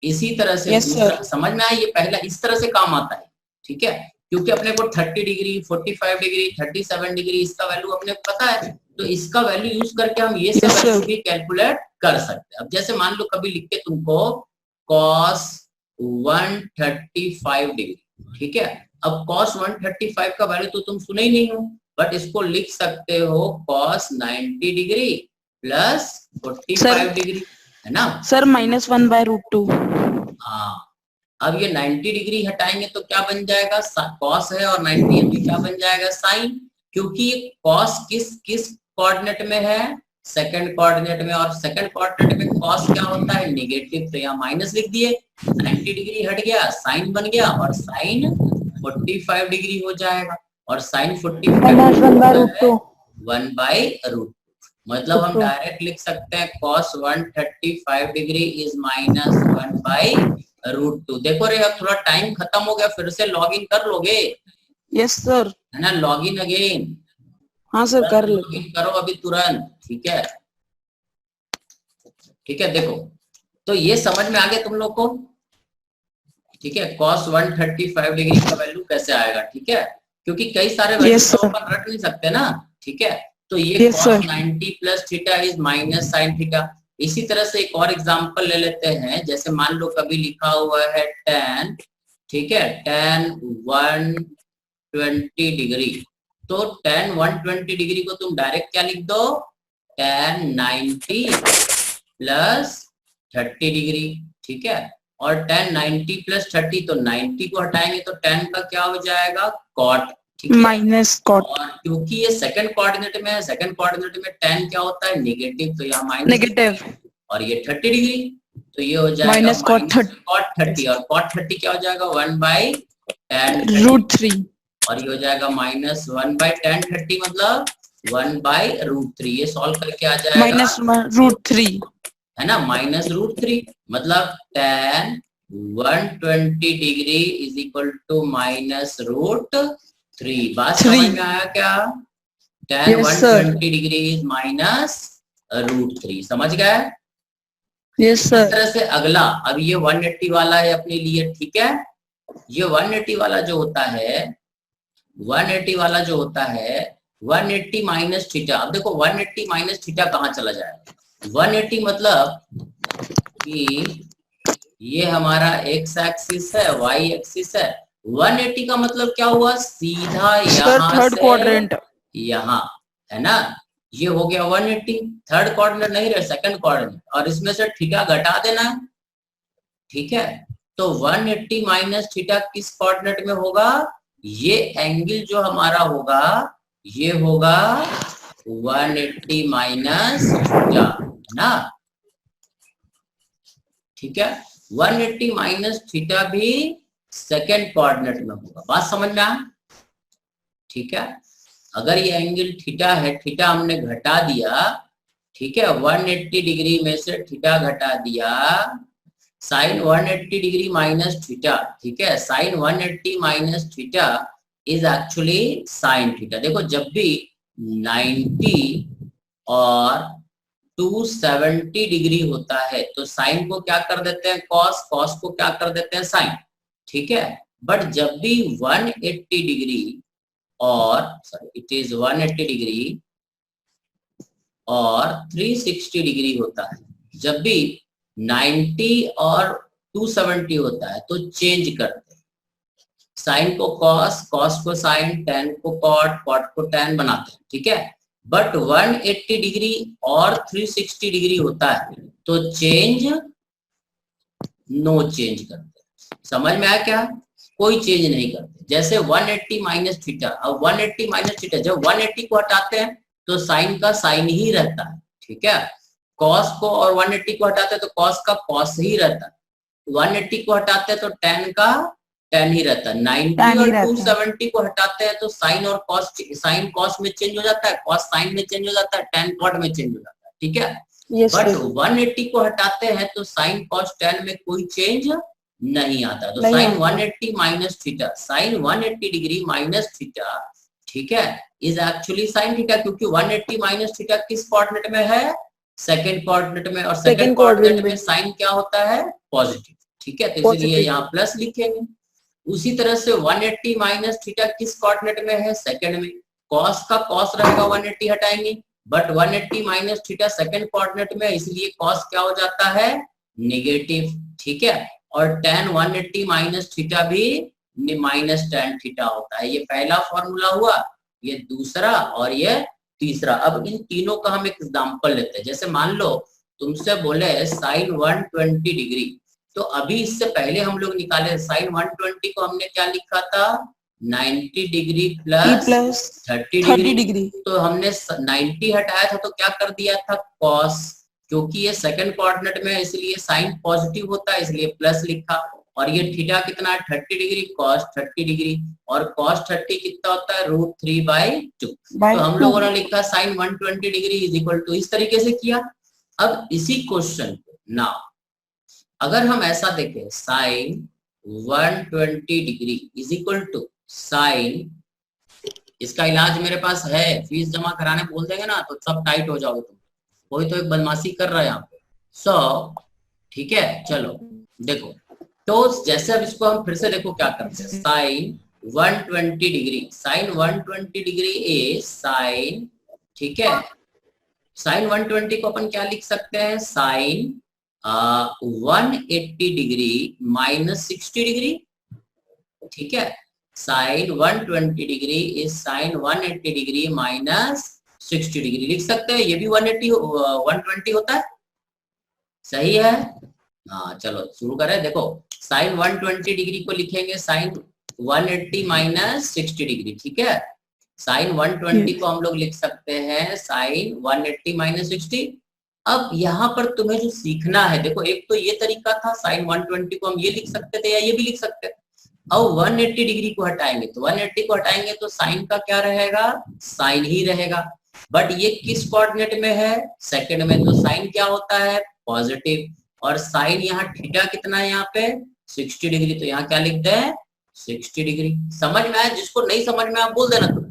इसी तरह से समझ में आया, ये पहला इस तरह से काम आता है। ठीक है, क्योंकि अपने को 30 डिग्री 45 डिग्री 37 डिग्री इसका वैल्यू अपने को पता है, तो इसका वैल्यू यूज करके हम ये सब वैल्यू भी कैलकुलेट कर सकते हैं। अब जैसे मान लो कभी लिख के तुमको cos 135 डिग्री, ठीक है, अब cos 135 का वैल्यू तो तुम सुने ही नहीं हो, बट इसको लिख सकते हो cos 90 डिग्री प्लस 45 डिग्री, है ना सर -1/√2। हाँ, अब ये 90 डिग्री हटाएंगे तो क्या बन जाएगा cos है, और 90 है तो क्या बन जाएगा साइन, क्योंकि ये cos किस कोऑर्डिनेट में है सेकंड कोऑर्डिनेट में, और सेकंड कोऑर्डिनेट में cos क्या होता है नेगेटिव, तो यहाँ माइनस लिख दिए, 90 डिग्री हट गया साइन बन गया, और साइन 45 डिग्री हो जाएगा, और साइन 45 1/√2, मतलब हम डायरेक्ट लिख सकते हैं cos 135 डिग्री इज -1/√2। देखो रे अब थोड़ा टाइम खत्म हो गया, फिर से लॉग इन कर लोगे? Yes sir. है ना, लॉग इन अगेन। हाँ सर कर लो, करो अभी तुरंत। ठीक है, ठीक है, देखो तो ये समझ में आ गया तुम लोग को? ठीक है, cos 135 डिग्री का वैल्यू कैसे आएगा? ठीक है, क्योंकि कई सारे वैल्यू तो अपन रट नहीं सकते ना। ठीक है, तो ये cos 90 plus theta is minus sine theta. इसी तरह से एक और एग्जांपल ले लेते हैं। जैसे मान लो कभी लिखा हुआ है tan, ठीक है, tan 120 डिग्री, तो tan 120 डिग्री को तुम डायरेक्ट क्या लिख दो tan 90 प्लस 30 डिग्री। ठीक है, और tan 90 प्लस 30, तो 90 को हटाएंगे तो tan का क्या हो जाएगा cot, ठीक है, माइनस कॉट, और क्योंकि ये सेकंड कोऑर्डिनेट में है, सेकंड कोऑर्डिनेट में tan क्या होता है नेगेटिव, तो यहाँ माइनस नेगेटिव, और ये 30 डिग्री, तो ये हो जाएगा माइनस cot 30, और cot 30 क्या हो जाएगा 1/tan √3, और ये हो जाएगा -1/tan 30 मतलब 1/√3। ये सॉल्व करके आ जाएगा -√3, है ना, -√3 मतलब tan 120 degree is equal to -√3। बात समझ में आया क्या? tan 120 degree is -√3। समझ गए? Yes sir. इस तरह से अगला, अब ये 180 वाला है अपने लिए। ठीक है, ये 180 वाला जो होता है 180 माइनस थीटा। अब देखो 180 माइनस थीटा कहाँ चला जाएगा? 180 मतलब कि ये हमारा x एक्सिस है, y एक्सिस है, 180 का मतलब क्या हुआ सीधा यहाँ थर्ड क्वाड्रेंट, यहाँ, है ना, ये हो गया 180। थर्ड कोऑर्डिनेट नहीं रहे, सेकंड कोऑर्डिनेट, और इसमें से थीटा घटा देना है। ठीक है, तो 180 माइनस थीटा किस कोऑर्डिनेट में होगा? ये एंगल जो हमारा होगा ये होगा 180 माइनस थीटा, ना, ठीक है। 180 माइनस थीटा भी सेकेंड कोऑर्डिनेट में होगा, बात समझ में आ, ठीक है। अगर ये एंगल थीटा है, थीटा हमने घटा दिया, ठीक है, 180 डिग्री में से थीटा घटा दिया, साइन 180 डिग्री माइनस थीटा, ठीक है, sine 180 minus theta is actually sine theta. देखो जब भी 90 और 270 डिग्री होता है तो साइन को क्या कर देते हैं कॉस, कॉस को क्या कर देते हैं साइन, ठीक है। बट जब भी 180 डिग्री और सॉरी इट इज 180 डिग्री और 360 डिग्री होता है, जब भी 90 और 270 होता है तो चेंज करते हैं, साइन को कॉस, कॉस को साइन, टेन को कॉट, कॉट को टेन बनाते हैं, ठीक है। बट 180 डिग्री और 360 डिग्री होता है तो चेंज नो चेंज करते हैं। समझ में आया क्या, कोई चेंज नहीं करते। जैसे 180 माइनस थीटा, अब 180 माइनस थीटा जब 180 को हटाते हैं तो साइन का साइन ही रहता है, ठीक है। कॉस को और 180 को हटाते हैं तो कॉस का कॉस ही रहता है, 180 को हटाते हैं तो टेन का टेन ही रहता है, 90 और 270 को हटाते हैं तो साइन और कॉस, साइन कॉस में चेंज हो जाता है, कॉस साइन में चेंज हो जाता है, टेन कॉट में चेंज हो जाता है, ठीक है। बट 180 को हटाते हैं तो साइन कॉस टेन में कोई चेंज नहीं आता। तो sine 180 minus theta, sine 180 degree minus theta, ठीक है, इज एक्चुअली साइन थीटा, क्योंकि 180 माइनस थीटा किस कोऑर्डिनेट में है, सेकंड कोऑर्डिनेट में, और सेकंड कोऑर्डिनेट में साइन क्या होता है पॉजिटिव, ठीक है, तो इसलिए यहाँ प्लस लिखेंगे। उसी तरह से 180 माइनस थीटा किस कोऑर्डिनेट में है, सेकंड में, कॉस का कॉस रहेगा 180 हटाएंगे, but 180 minus theta second coordinate में, इसलिए कॉस क्या हो जाता है नेगेटिव, ठीक है। और tan 180 माइनस थीटा भी माइनस tan थीटा होता है। ये पहला फॉर्मूला हुआ, ये दूसरा और ये तीसरा। अब इन तीनों का हम एक एग्जांपल लेते हैं। जैसे मान लो तुमसे बोले साइन 120 डिग्री, तो अभी इससे पहले हम लोग निकाले साइन 120 को हमने क्या लिखा था 90 डिग्री प्लस 30 डिग्री, तो हमने 90 हटाया था तो क्या कर दिया था कॉस, क्योंकि ये सेकंड कोऑर्डिनेट में है इसलिए साइन पॉजिटिव होता है इसलिए प्लस लिखा, और ये थीटा कितना है 30 डिग्री कॉस 30 डिग्री, और कॉस 30 कितना होता है √3/2, तो हम लोगों ने लिखा sine 120 degree is equal to, इस तरीके से किया। अब इसी क्वेश्चन को ना अगर हम ऐसा देखें sine 120 degree is equal to sine, इसका इलाज मेरे पास है, फीस जमा कराने बोल देंगे ना तो सब टाइट हो जाओगे तुम, कोई तो एक बदमाशी कर रहा है यहाँ पे। ठीक है, चलो देखो, तो जैसे अब इसको हम फिर से देखो क्या करते हैं, साइन 120 डिग्री, साइन 120 डिग्री ए साइन, ठीक है, साइन 120 को अपन क्या लिख सकते हैं साइन 180 डिग्री माइनस 60 डिग्री, ठीक है, sine 120 degree is sine 180 degree minus 60 degree लिख सकते हैं। ये भी 120 होता है, सही है। हाँ चलो शुरू करें। देखो साइन 120 डिग्री को लिखेंगे साइन 180 माइनस 60 डिग्री, ठीक है, साइन 120 को हम लोग लिख सकते हैं साइन 180 माइनस 60। अब यहाँ पर तुम्हें जो सीखना है, देखो एक तो ये तरीका था साइन 120 को हम ये लिख सकते थे या ये भी लिख सकते हैं। अब 180 डिग्री को हटाएंगे तो 180 को हटाएंगे तो साइन का क्या रहेगा साइन ही रहेगा, बट ये किस कोऑर्डिनेट में है सेकंड में, तो साइन क्या होता है पॉजिटिव, और साइन यहाँ थीटा कितना है यहाँ पे 60 डिग्री, तो यहाँ क्या लिखते हैं 60 डिग्री। समझ में आया? जिसको नहीं समझ में आप बोल देना तुम,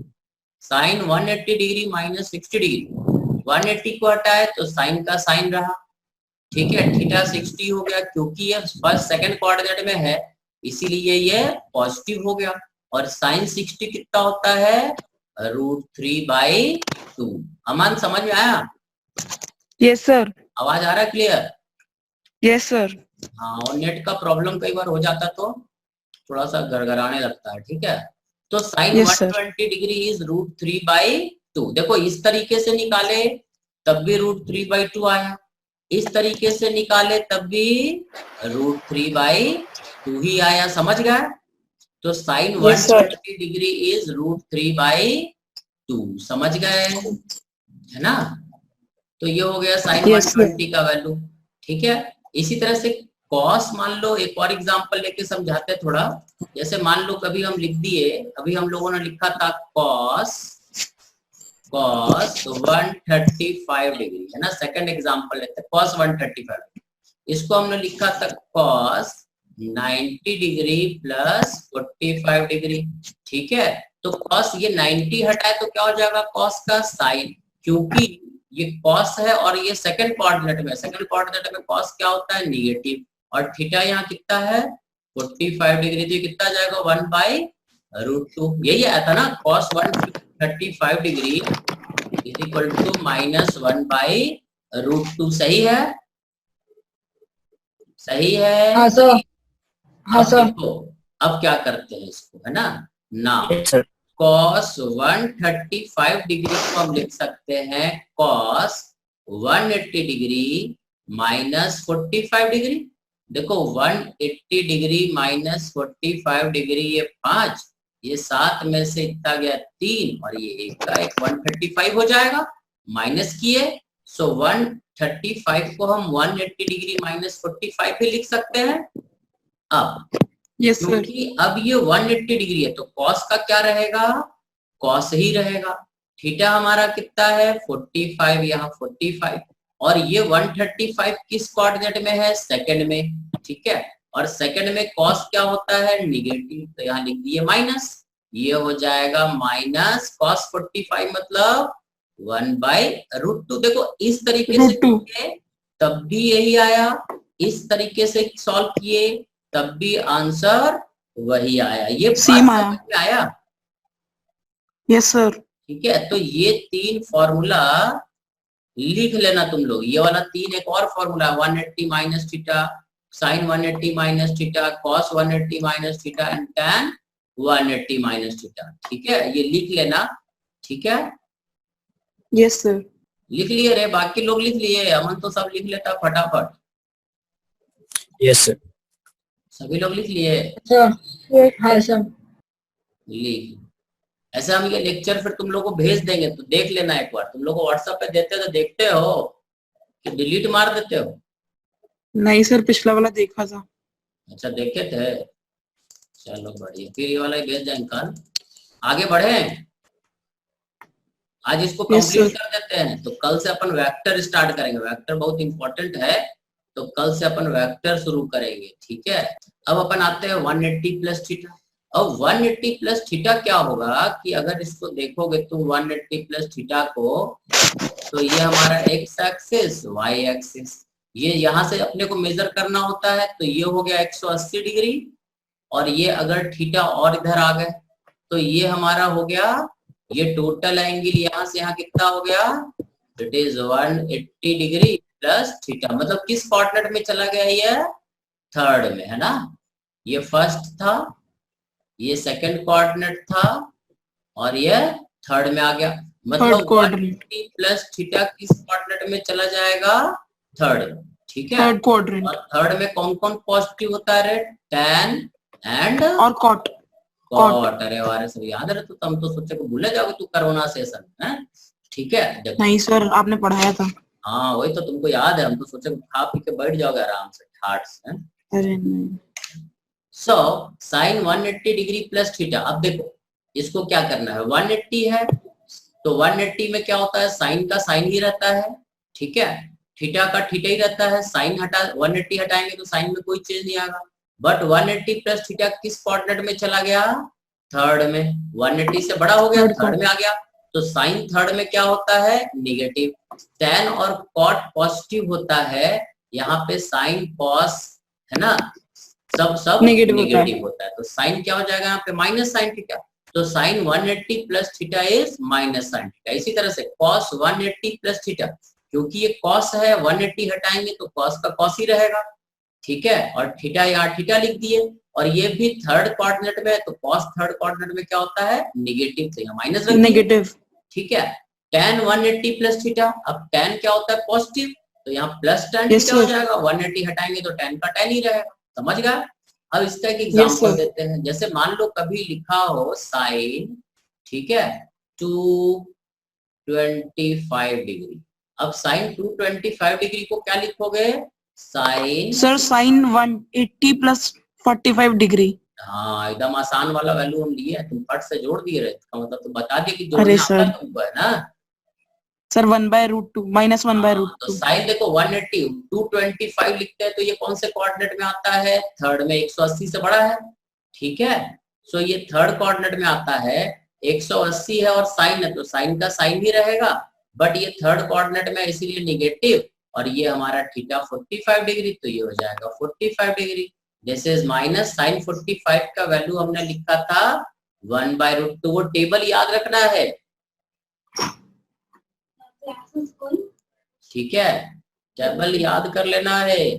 साइन 180 डिग्री माइनस 60 डिग्री, 180 को हटाए तो साइन का साइन रहा, ठीक है, थीटा 60 हो गया, क्योंकि ये फर्स्ट सेकंड कोऑर्डिनेट में है इसीलिए ये पॉजिटिव हो गया, और साइन 60 कितना होता है √3/2। अमन समझ में आया? Yes sir. आवाज आ रहा है क्लियर? Yes sir. हाँ, और नेट का प्रॉब्लम कई बार हो जाता तो थोड़ा सा गड़गड़ाने लगता है, ठीक है। तो साइन 120 डिग्री इज √3/2। देखो इस तरीके से निकाले तब भी √3/2 आया, इस तरीके से निकाले तब भी √3/2 ही आया, समझ गए? तो साइन 120 डिग्री इज √3/2, समझ गए, है ना? तो ये हो गया साइन Yes, sir. 120 का वैल्यू। ठीक है, इसी तरह से कॉस, मान लो एक और एग्जांपल लेके समझाते हैं थोड़ा। जैसे मान लो कभी हम लिख दिए, अभी हम लोगों ने लिखा था कॉस 135 डिग्री, है ना। सेकंड एग्जांपल लेते हैं, कॉस 135। इसको हमने लिखा था कॉस 90 डिग्री प्लस 45 डिग्री। ठीक है, तो कॉस ये 90 हटाए तो क्या हो जाएगा कॉस का साइन, क्योंकि ये कॉस है और ये सेकंड कोऑर्डिनेट में, सेकंड कोऑर्डिनेट में कॉस क्या होता है नेगेटिव, और थीटा यहाँ कितना है 45 डिग्री, तो कितना जाएगा 1/√2। यही आया था ना, cos 135 degree is equal to -1/√2। सही है, सही है। हाँ सर, हाँ अब सर, देखो, अब क्या करते हैं इसको, है ना ना, Yes, sir. cos 135 डिग्री को हम लिख सकते हैं cos 180 डिग्री माइनस 45 डिग्री। देखो 180 डिग्री माइनस 45 डिग्री, ये 5, ये 7 में से इतना गया 3, और ये एक का एक 135 हो जाएगा, माइनस किए। सो 135 को हम 180 डिग्री माइनस 45 भी लिख सकते हैं। अब Yes, sir. क्योंकि अब ये 180 डिग्री है तो कॉस का क्या रहेगा, कॉस ही रहेगा। थीटा हमारा कितना है 45, यहाँ 45, और ये 135 किस कोऑर्डिनेट में है, सेकंड में। ठीक है, और सेकंड में कॉस क्या होता है नेगेटिव, तो यहाँ लिख दिए माइनस, ये हो जाएगा माइनस कॉस 45 मतलब 1/√2। देखो इस तरीके से √2. किए तब भी यही आया, इस तरीके से सॉल्व किए तब भी आंसर वही आया। ये बात Same आया. समझ में आया? Yes, sir. ठीक है, तो ये 3 फॉर्मूला लिख लेना तुम लोग। ये वाला 3 एक और formula 180 minus theta, sine 180 minus theta, cos 180 minus theta and tan 180 minus theta. ठीक है, ये लिख लेना। ठीक है, Yes, sir. लिख लिए रे, बाकी लोग लिख लिए, अमन तो सब लिख लेता फटाफट। Yes, sir. सभी लोग लिख लिए, सर, हाँ सर, लिख। ऐसा हम ये लेक्चर फिर तुम लोग को भेज देंगे तो देख लेना एक बार। तुम लोग को व्हाट्सएप पे देते तो देखते हो कि डिलीट मार देते हो? नहीं सर, पिछला वाला देखा था. अच्छा देखे थे, चलो बढ़िया, फिर ये वाला ही भेज देंगे कल। आगे बढ़े, आज इसको Yes, कंप्लीट sir. कर देते हैं, तो कल से अपन वेक्टर स्टार्ट करेंगे। वेक्टर बहुत इंपॉर्टेंट है, तो कल से अपन वेक्टर शुरू करेंगे। ठीक है, अब अपन आते हैं 180 प्लस थीटा। अब 180 प्लस थीटा क्या होगा कि अगर इसको देखोगे तो 180 प्लस थीटा को, तो ये हमारा एक्स एक्सिस, वाई एक्सिस, ये यहाँ से अपने को मेजर करना होता है, तो ये हो गया 180 डिग्री, और ये अगर थीटा और इधर आ गए तो ये हमारा हो गया, ये टोटल एंगल यहाँ से यहाँ कितना हो गया, it is 180 degree plus theta. मतलब किस कोऑर्डिनेट में चला गया, ये थर्ड में, है ना। ये फर्स्ट था, ये सेकंड कोऑर्डिनेट था, और ये थर्ड में आ गया। मतलब Third quadrant. 180 प्लस थीटा किस कोऑर्डिनेट में चला जाएगा, थर्ड। ठीक है, Third quadrant. और थर्ड में कौन कौन पॉजिटिव होता है, tan एंड और cot. कॉट। अरे वारे सब याद है, तो तुम तो सोचे को भूले जाओगे तू कोरोना सेशन है। ठीक है, देखो नहीं सर, आपने पढ़ाया था. हाँ वही तो तुमको याद है, हम तो सोचे खा पी के बैठ जाओगे आराम से ठाट से। अरे नहीं. So sine 180 degree plus theta. अब देखो इसको क्या करना है, 180 है तो 180 में क्या होता है, साइन का साइन ही रहता है। ठीक है, थीटा का थीटा ही रहता है, साइन हटा 180 हटाएंगे तो साइन में कोई चेंज नहीं आएगा। बट 180 प्लस थीटा किस कोऑर्डिनेट में चला गया, थर्ड में। 180 से बड़ा हो गया, थर्ड में आ गया, तो साइन थर्ड में क्या होता है, नेगेटिव। tan और cot पॉजिटिव होता है, यहाँ पे साइन कॉस, है ना, सब Negative नेगेटिव होता है। तो साइन क्या हो जाएगा यहाँ पे, माइनस साइन थीटा। तो sine 180 plus theta is minus sine theta. इसी तरह से कॉस 180 प्लस थीटा, क्योंकि ये कॉस है, 180 हटाएंगे तो कॉस का कॉस ही रहेगा। ठीक है, और थीटा यहाँ थीटा लिख दिए, और ये भी थर्ड कोऑर्डिनेट में है, तो कॉस थर्ड कोऑर्डिनेट में क्या होता है, नेगेटिव, तो यहाँ माइनस रख दिए। नेगेटिव. ठीक है, tan 180 प्लस थीटा, अब tan क्या होता है, पॉजिटिव, तो यहाँ प्लस tan Yes, थीटा हो sir. जाएगा। 180 हटाएंगे तो tan का tan ही रहेगा। समझ गया? अब इसका एक Yes, एग्जांपल sir. देते हैं। जैसे मान लो कभी लिखा हो साइन, ठीक है, 225 डिग्री, अब साइन 225 डिग्री को क्या लिखोगे? Sine, sir sine 180 plus 45 degree. हाँ एकदम आसान वाला वैल्यू हम लिए, तुम फट से जोड़ दिए रहे, इसका मतलब तुम बता दिए कि अरे जोड़ना आता सर, है तुमको, है ना? Sir 1/√2 minus 1/√2। तो साइन देखो 180 225 लिखते हैं तो ये कौन से कोऑर्डिनेट में आता है? थर्ड में, 180 से बड़ा है, ठीक है। सो ये थर्ड कोऑर्डिनेट में आता है, 180 है और साइन है तो साइन का साइन भी रहेगा, बट ये थर्ड कोऑर्डिनेट में इसीलिए निगेटिव, और ये हमारा थीटा 45 डिग्री, तो ये हो जाएगा 45 degree. This is minus sine 45 का वैल्यू हमने लिखा था 1/√2। वो टेबल याद रखना है, ठीक है, टेबल याद कर लेना है।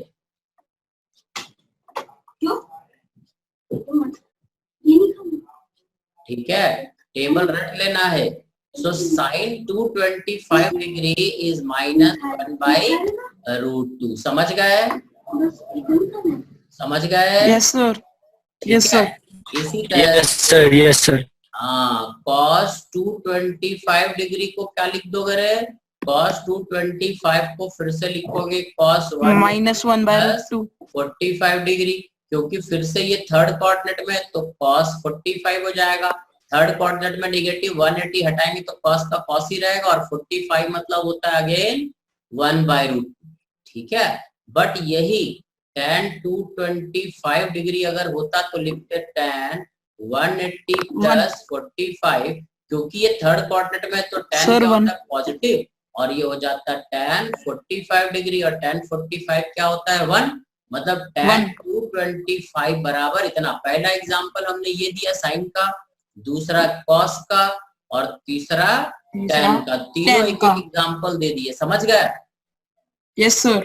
ठीक है, टेबल रट लेना है। So sine 225 degree is minus 1/√2। समझ गए? समझ गए? Yes sir, yes sir. इसी तरह यस सर, यस सर। हाँ, cos 225 डिग्री को क्या लिख दोगे रे? cos 225 को फिर से लिखोगे cos 1 माइनस 1/√2। 45 डिग्री, क्योंकि फिर से ये थर्ड कोऑर्डिनेट में, तो cos 45 हो जाएगा। थर्ड कोऑर्डिनेट में निगेटिव 180 हटाएंगे तो cos का cos ही रहेगा, और 45 मतलब होता है अगेन 1/√2, ठीक है। बट यही tan 225 डिग्री अगर होता तो लिखते tan 180 प्लस 45, क्योंकि ये थर्ड कोऑर्डिनेट में तो tan Sir, क्या one- होता है? पॉजिटिव, और ये हो जाता है tan 45 डिग्री, और tan 45 क्या होता है? 1, मतलब tan 225 बराबर इतना। पहला एग्जांपल हमने ये दिया साइन का, दूसरा cos का, और तीसरा tan का। तीनों tan एक का। एग्जांपल दे दिए, समझ गए? Yes sir.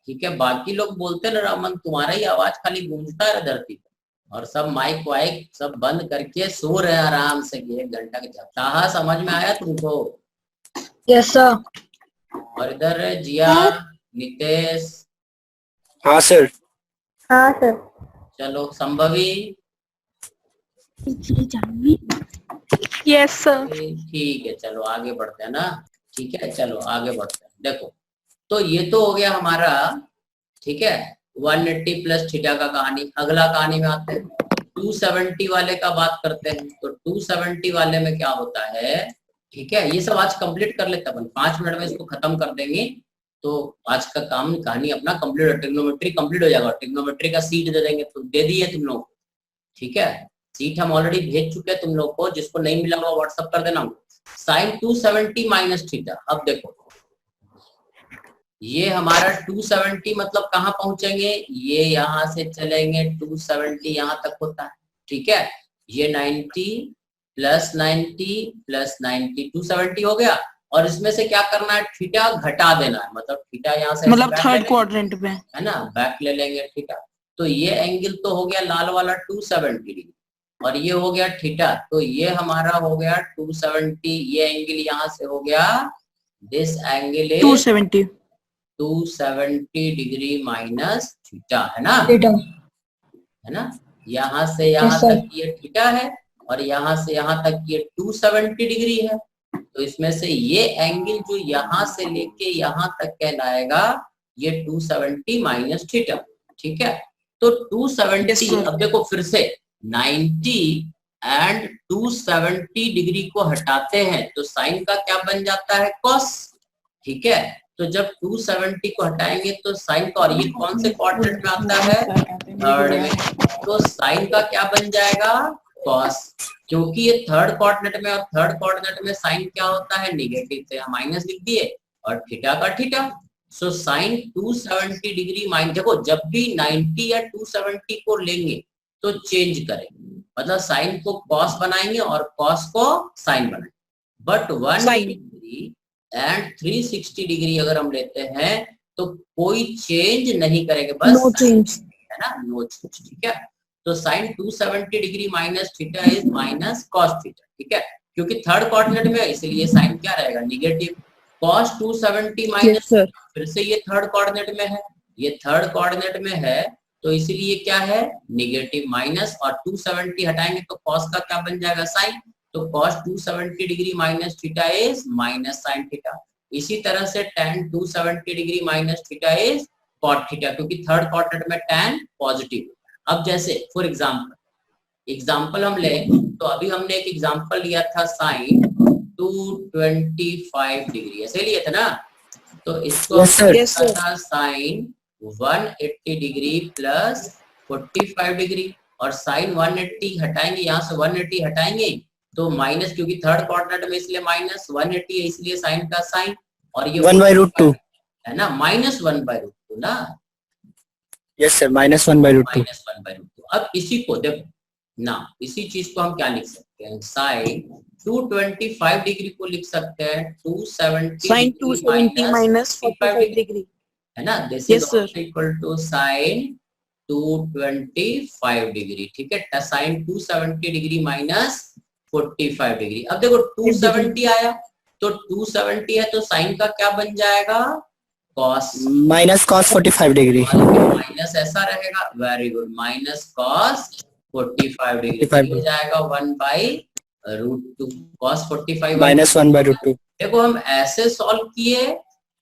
ठीक है, बाकी लोग बोलते ना रमन, तुम्हारा ही आवाज खाली गूंजता है धरती पर, और सब माइक वाइक सब बंद करके सो रहे हैं आराम से 1 घंटा के जब। समझ में आया तुमको? Yes sir. और इधर जिया, नितेश, हाँ सर। हाँ सर। चलो संभवी, यस सर। ठीक है, चलो आगे बढ़ते हैं ना। ठीक है, चलो आगे बढ़ते हैं। देखो, तो ये तो हो गया हमारा, ठीक है, 180 प्लस थीटा का कहानी। अगला कहानी में आते हैं, 270 वाले का बात करते हैं। तो 270 वाले में क्या होता है? ठीक है, ये सब आज कंप्लीट कर लेते हैं अपन, 5 मिनट में इसको खत्म कर देंगे, तो आज का काम कहानी अपना कंप्लीट, ट्रिग्नोमेट्री कंप्लीट हो जाएगा। ट्रिग्नोमेट्री का सीट दे देंगे, तो दे दिए तुम लोग, ठीक है, सीट हम ऑलरेडी भेज चुके हैं तुम लोग को, जिसको नहीं मिला हुआ व्हाट्सअप कर देना। Sine 270 minus theta. अब देखो, ये हमारा 270 मतलब कहाँ पहुंचेंगे? ये यहाँ से चलेंगे, 270 यहाँ तक होता है, ठीक है। ये 90 प्लस 90 प्लस 90, 270 हो गया। और इसमें से क्या करना है? थीटा घटा देना है, मतलब थीटा यहाँ से मतलब back ले थर्ड लेंगे, क्वाड्रेंट में। है ना, बैक ले लेंगे थीटा। तो ये एंगल तो हो गया लाल वाला 270 डिग्री, और ये हो गया थीटा, तो ये हमारा हो गया 270। ये एंगल यहाँ से हो गया, this angle is 270। 270 degree minus theta, है ना, थीटा। है ना। यहाँ से यहाँ Yes, sir. तक ये थीटा है, और यहाँ से यहाँ तक ये 270 डिग्री है। तो इसमें से ये एंगल जो यहाँ से लेके यहाँ तक कहलाएगा ये 270 माइनस थीटा, ठीक है। तो 270, Yes, sir. अब देखो फिर से 90 एंड 270 डिग्री को हटाते हैं तो साइन का क्या बन जाता है? कॉस, ठीक है। तो जब 270 को हटाएंगे तो साइन का, और ये कौन से क्वाड्रेंट में आता है? थर्ड में। तो साइन का क्या बन जाएगा? कॉस, क्योंकि ये थर्ड कोऑर्डिनेट में, और थर्ड कोऑर्डिनेट में साइन क्या होता है? नेगेटिव, से हम माइनस लिख दिए, और थीटा का theta. So sine 270 degree minus, देखो जब भी 90 या 270 को लेंगे तो चेंज करेंगे, मतलब साइन को कॉस बनाएंगे और कॉस को साइन बनाएंगे। बट 180 डिग्री एंड 360 डिग्री अगर हम लेते हैं तो कोई चेंज नहीं करेंगे, बस नो चेंज, है ना, नो चेंज, ठीक है। तो sine 270 degree minus theta is minus cos theta, ठीक है, क्योंकि थर्ड कोऑर्डिनेट में है इसलिए साइन क्या रहेगा? निगेटिव। कॉस 270 माइनस, फिर से ये थर्ड कोऑर्डिनेट में है, ये थर्ड कोऑर्डिनेट में है, तो इसीलिए क्या है? निगेटिव माइनस, और 270 हटाएंगे तो कॉस का क्या बन जाएगा? साइन। तो cos 270 degree minus theta is minus sine theta. इसी तरह से tan 270 degree minus theta is cot theta, क्योंकि थर्ड क्वाड्रेंट में tan पॉजिटिव। अब जैसे फॉर एग्जाम्पल हम ले, तो अभी हमने एक एग्जाम्पल लिया था साइन 225 डिग्री, ऐसे लिए थे ना, तो इसको Yes, sir. Yes, sir. था साइन 180 डिग्री प्लस 45 डिग्री, और साइन 180 हटाएंगे, यहाँ से 180 हटाएंगे तो माइनस, क्योंकि थर्ड क्वाड्रेंट में इसलिए माइनस 180 है, इसलिए साइन का साइन, और ये 1/√2 है ना -1/√2 ना, यस सर, -1/√2 -1/√2। अब इसी को देखो ना, इसी चीज को हम क्या लिख सकते हैं, साइन 225 डिग्री को लिख सकते हैं 270 Sin 270 minus 45 degree. है ना, this Yes, is sir. Equal to sine 225 degree, ठीक है, साइन 270 डिग्री माइनस 45 डिग्री। अब देखो 270 आया, तो 270 है तो साइन का क्या बन जाएगा, कॉस, -cos 45 डिग्री। माइनस ऐसा रहेगा, very good, minus cos 45 degree 45 हो जाएगा 1/√2, कॉस 45 -1/√2। देखो हम ऐसे सॉल्व किए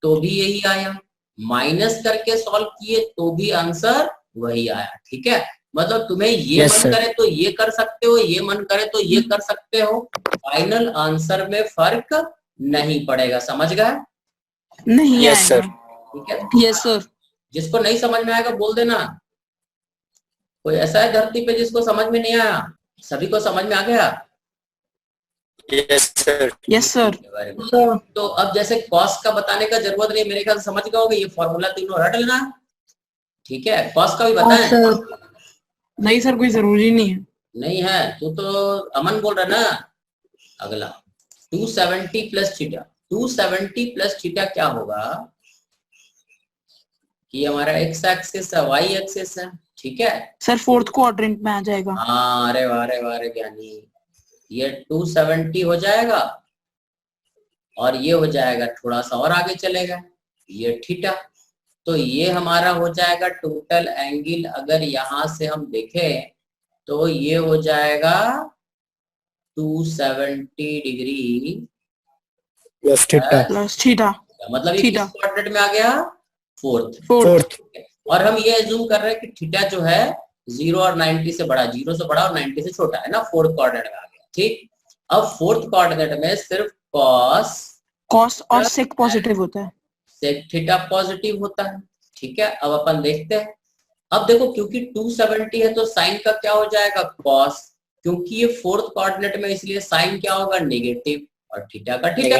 तो भी यही आया, माइनस करके सॉल्व किए तो भी आंसर वही आया, ठीक है। मतलब तुम्हें ये Yes, मन sir. करे तो ये कर सकते हो, ये मन करे तो ये कर सकते हो, फाइनल आंसर में फर्क नहीं पड़ेगा, समझ गए? नहीं Yes, sir. आएगा। ठीक है, Yes, sir. जिसको नहीं समझ में आएगा बोल देना। कोई ऐसा है धरती पे जिसको समझ में नहीं आया? सभी को समझ में आ गया? Yes sir. Yes, sir. Very good. तो अब जैसे कॉस का बताने का जरूरत नहीं, मेरे ख्याल से समझ गए होगे, ये फॉर्मूला तीनों रट लेना, ठीक है। कॉस का भी बताएं? नहीं सर, कोई जरूरी नहीं है। नहीं है तो अमन बोल रहा ना। अगला 270 प्लस थीटा, 270 प्लस थीटा क्या होगा कि हमारा एक्स एक्सिस है, वाई एक्सिस है, ठीक है सर फोर्थ क्वाड्रेंट में आ जाएगा। हाँ, अरे वाह रे ज्ञानी, ये 270 हो जाएगा और ये हो जाएगा थोड़ा सा और आगे चलेगा ये थीटा, तो ये हमारा हो जाएगा टोटल एंगल। अगर यहां से हम देखें तो ये हो जाएगा 270 degree plus theta, plus theta, मतलब ये किस क्वाड्रेंट में आ गया, फोर्थ। और हम ये एज्यूम कर रहे हैं कि थीटा जो है 0 और 90 से बड़ा, 0 से बड़ा और 90 से छोटा है ना, फोर्थ क्वाड्रेंट में आ गया, ठीक। अब फोर्थ क्वाड्रेंट में सिर्फ कॉस और सेक पॉजिटिव होता है, सेक थीटा पॉजिटिव होता है, ठीक है। अब अपन देखते हैं, अब देखो क्योंकि 270 है तो साइन का क्या हो जाएगा, कॉस, क्योंकि ये फोर्थ कोऑर्डिनेट में इसलिए साइन क्या होगा, नेगेटिव, और थीटा का theta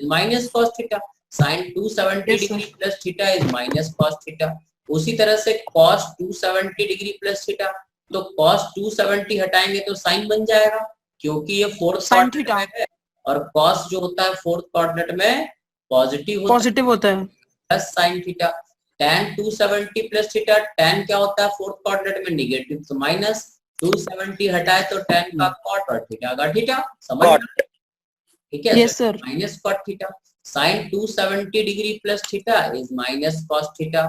minus cos theta, sine 270 degree plus theta is minus cos theta. उसी तरह से कॉस 270 डिग्री प्लस थीटा, तो कॉस 270 हटाएंगे तो साइन बन जाएगा, क्योंकि ये फोर्थ कोऑर्डिनेट में है और कॉस जो होता है फोर्थ कोऑर्डिनेट में पॉजिटिव होता है, plus sine theta. tan 270 plus theta, tan क्या होता है फोर्थ क्वाड्रेंट में, नेगेटिव, तो माइनस 270 हटाए तो tan का कॉट और थीटा का थीटा, समझ गए, ठीक है। Yes sir, minus cot theta, sin 270 degree plus theta is minus cos theta,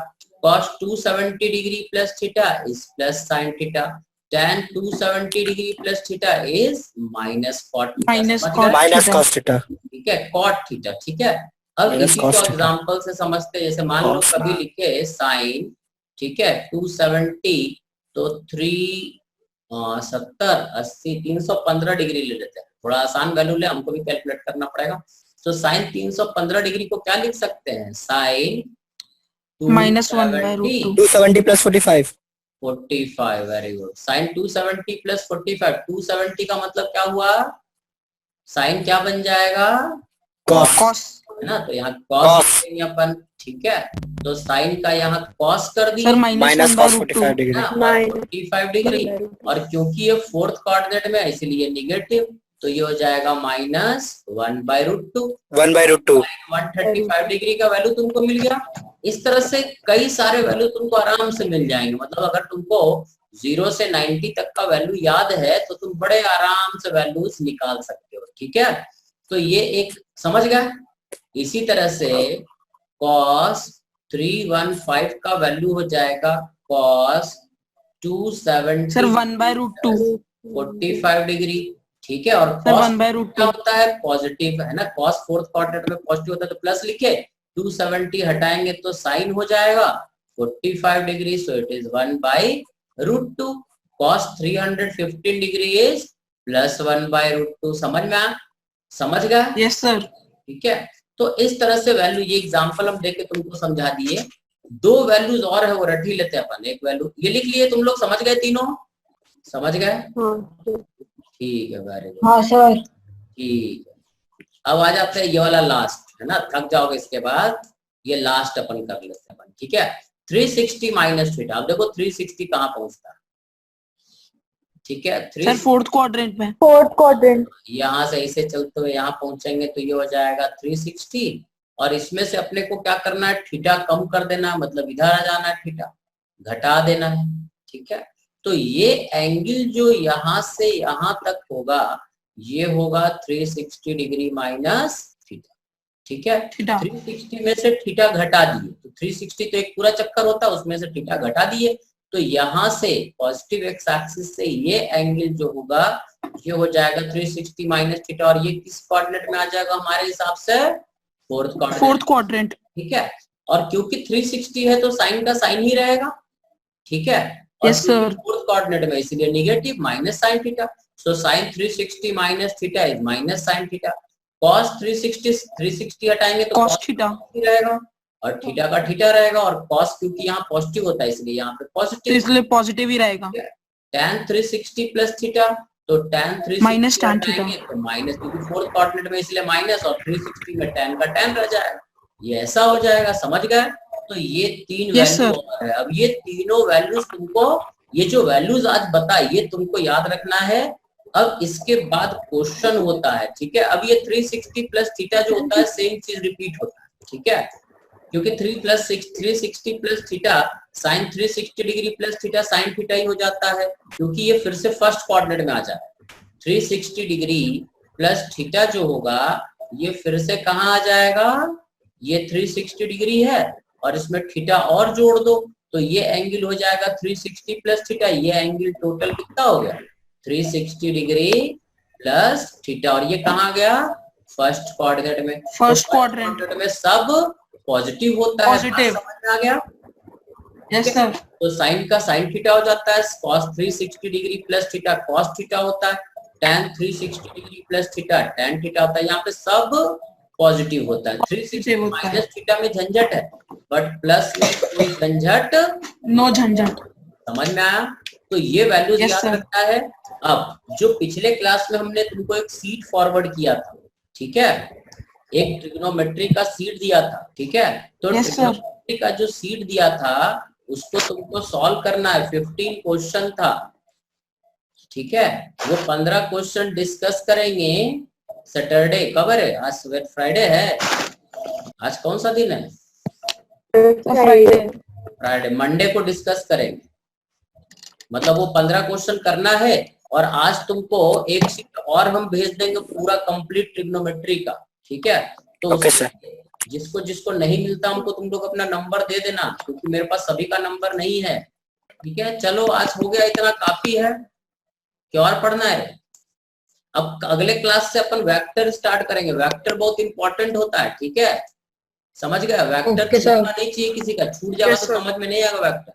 cos 270 degree plus theta is plus sine theta, tan 270 degree plus theta is minus cot cos theta, ठीक है, cot theta, ठीक है। अब इसी को example से समझते, जैसे मान लो कभी लिखे साइन, ठीक है 270, तो 370 80 315 डिग्री ले लेते हैं, थोड़ा आसान वैल्यू ले, हमको भी कैलकुलेट करना पड़ेगा। तो साइन 315 डिग्री को क्या लिख सकते हैं, sine -1/√2 plus 45, very good, sine 270 plus 45, 270 का मतलब क्या हुआ, साइन क्या बन जाएगा, कॉस, है ना, तो यहाँ कॉस अपन, ठीक है, तो साइन का यहाँ कॉस कर दिया माइनस कॉस 45 डिग्री, 45 डिग्री, और क्योंकि ये फोर्थ कोऑर्डिनेट में है इसलिए नेगेटिव, तो ये हो जाएगा माइनस 1/√2, 135 डिग्री का वैल्यू तुमको मिल गया। इस तरह से कई सारे वैल्यू तुमको आराम से मिल जाएंगे, मतलब अगर तुमको 0 से 90 तक का वैल्यू याद है तो तुम बड़े आराम से वैल्यूज निकाल सकते हो, ठीक है। तो ये एक समझ गए। इसी तरह से cos 315 का वैल्यू हो जाएगा cos 270 सर 1/√2 45 डिग्री, ठीक है। और सर cos 1/√2 क्या होता है, पॉजिटिव है ना, cos फोर्थ क्वाड्रेंट में पॉजिटिव होता है तो प्लस लिखे, 270 हटाएंगे तो साइन हो जाएगा 45 degree, so it is 1/√2। cos 315 degree is plus 1/√2। समझ में आया, समझ गया? Yes sir. ठीक है, तो इस तरह से वैल्यू, ये एग्जांपल हम देके तुमको समझा दिए। दो वैल्यूज और है वो रट ही लेते हैं अपन। एक वैल्यू ये लिख लिए, तुम लोग समझ गए, तीनों समझ गए? ठीक है, वेरी गुड। हाँ सर। ठीक है, अब आ जाते हैं ये वाला लास्ट, है ना, थक जाओगे इसके बाद, ये लास्ट अपन कर लेते हैं अपन। ठीक है, 360 माइनस थीटा। अब देखो 360 कहाँ पहुंचता है। ठीक है, सर फोर्थ क्वाड्रेंट में। Fourth quadrant. यहाँ से ऐसे चलते हुए यहाँ पहुंचेंगे तो ये हो जाएगा 360, और इसमें से अपने को क्या करना है, थीटा कम कर देना है, मतलब इधर आ जाना है, थीटा घटा देना है। ठीक है, तो ये एंगल जो यहाँ से यहाँ तक होगा ये होगा 360 डिग्री माइनस थीटा। ठीक है, 360 में से थीटा घटा दिए तो 360 तो एक पूरा चक्कर होता है, उसमें से थीटा घटा दिए तो यहाँ से पॉजिटिव एक्स एक्सिस से ये एंगल जो होगा ये हो जाएगा 360 माइनस थीटा, और ये किस कोऑर्डिनेट में आ जाएगा हमारे हिसाब से, फोर्थ क्वाड्रेंट। ठीक है, और क्योंकि 360 है तो साइन का साइन ही रहेगा। ठीक है, और फोर्थ कोऑर्डिनेट में इसलिए negative minus sine theta, so sine 360 minus theta is minus sine theta. cos 360 हटाएंगे तो cos थीटा रहेगा और थीटा का थीटा रहेगा, और cos क्योंकि यहाँ पॉजिटिव होता है इसलिए यहाँ पे पॉजिटिव, इसलिए पॉजिटिव ही रहेगा। tan 360 प्लस थीटा, तो tan 360 माइनस tan थीटा, तो माइनस, क्योंकि फोर्थ कोऑर्डिनेट में इसलिए माइनस, और 360 में tan का tan रह जाएगा, ये ऐसा हो जाएगा। समझ गए? तो ये तीन वैल्यू है। अब ये तीनों वैल्यूज तुमको, ये जो वैल्यूज आज बताए ये तुमको याद रखना है। अब इसके बाद क्वेश्चन होता है, ठीक है, अब ये 360 प्लस थीटा जो होता है सेम चीज रिपीट होता है। ठीक है, क्योंकि 360 plus theta sine 360 degree plus theta sine theta ही हो जाता है, क्योंकि ये फिर से फर्स्ट कोऑर्डिनेट में आ जाता है। 360 डिग्री प्लस थीटा जो होगा ये फिर से कहाँ आ जाएगा, ये 360 डिग्री है और इसमें थीटा और जोड़ दो तो ये एंगल हो जाएगा 360 प्लस थीटा। ये एंगल टोटल कितना हो गया, 360 डिग्री प्लस थीटा, और ये कहाँ गया, फर्स्ट क्वाड्रेंट में। फर्स्ट क्वाड्रेंट में सब पॉजिटिव होता है, समझ में आ गया? Yes sir. तो साइन का साइन थीटा हो जाता है, cos 360 degree plus theta cos theta होता है, tan 360 degree plus theta tan theta होता है। यहाँ पे सब पॉजिटिव होता है। 360 माइनस थीटा में झंझट है, बट प्लस में कोई झंझट, नो झंझट। समझ में आया? तो ये वैल्यूज याद रखना है। अब जो पिछले क्लास में हमने तुमको एक सीट फॉरवर्ड किया था, ठीक है, एक ट्रिग्नोमेट्री का सीट दिया था, ठीक है, तो ट्रिग्नोमेट्री का जो सीट दिया था उसको तुमको सॉल्व करना है। 15 क्वेश्चन था, ठीक है, वो 15 क्वेश्चन डिस्कस करेंगे सैटरडे। कब है आज, फ्राइडे है, आज कौन सा दिन है, फ्राइडे, मंडे को डिस्कस करेंगे। मतलब वो 15 क्वेश्चन करना है, और आज तुमको एक सीट और हम भेज देंगे पूरा कंप्लीट ट्रिग्नोमेट्री का, ठीक है। तो जिसको जिसको नहीं मिलता हमको तुम लोग अपना नंबर दे देना, क्योंकि मेरे पास सभी का नंबर नहीं है, ठीक है। चलो आज हो गया, इतना काफी है, क्या और पढ़ना है? अब अगले क्लास से अपन वेक्टर स्टार्ट करेंगे। वेक्टर बहुत इंपॉर्टेंट होता है, ठीक है, समझ गया? वेक्टर छूटना नहीं चाहिए किसी का, छूट जाएगा तो समझ में नहीं आएगा वेक्टर।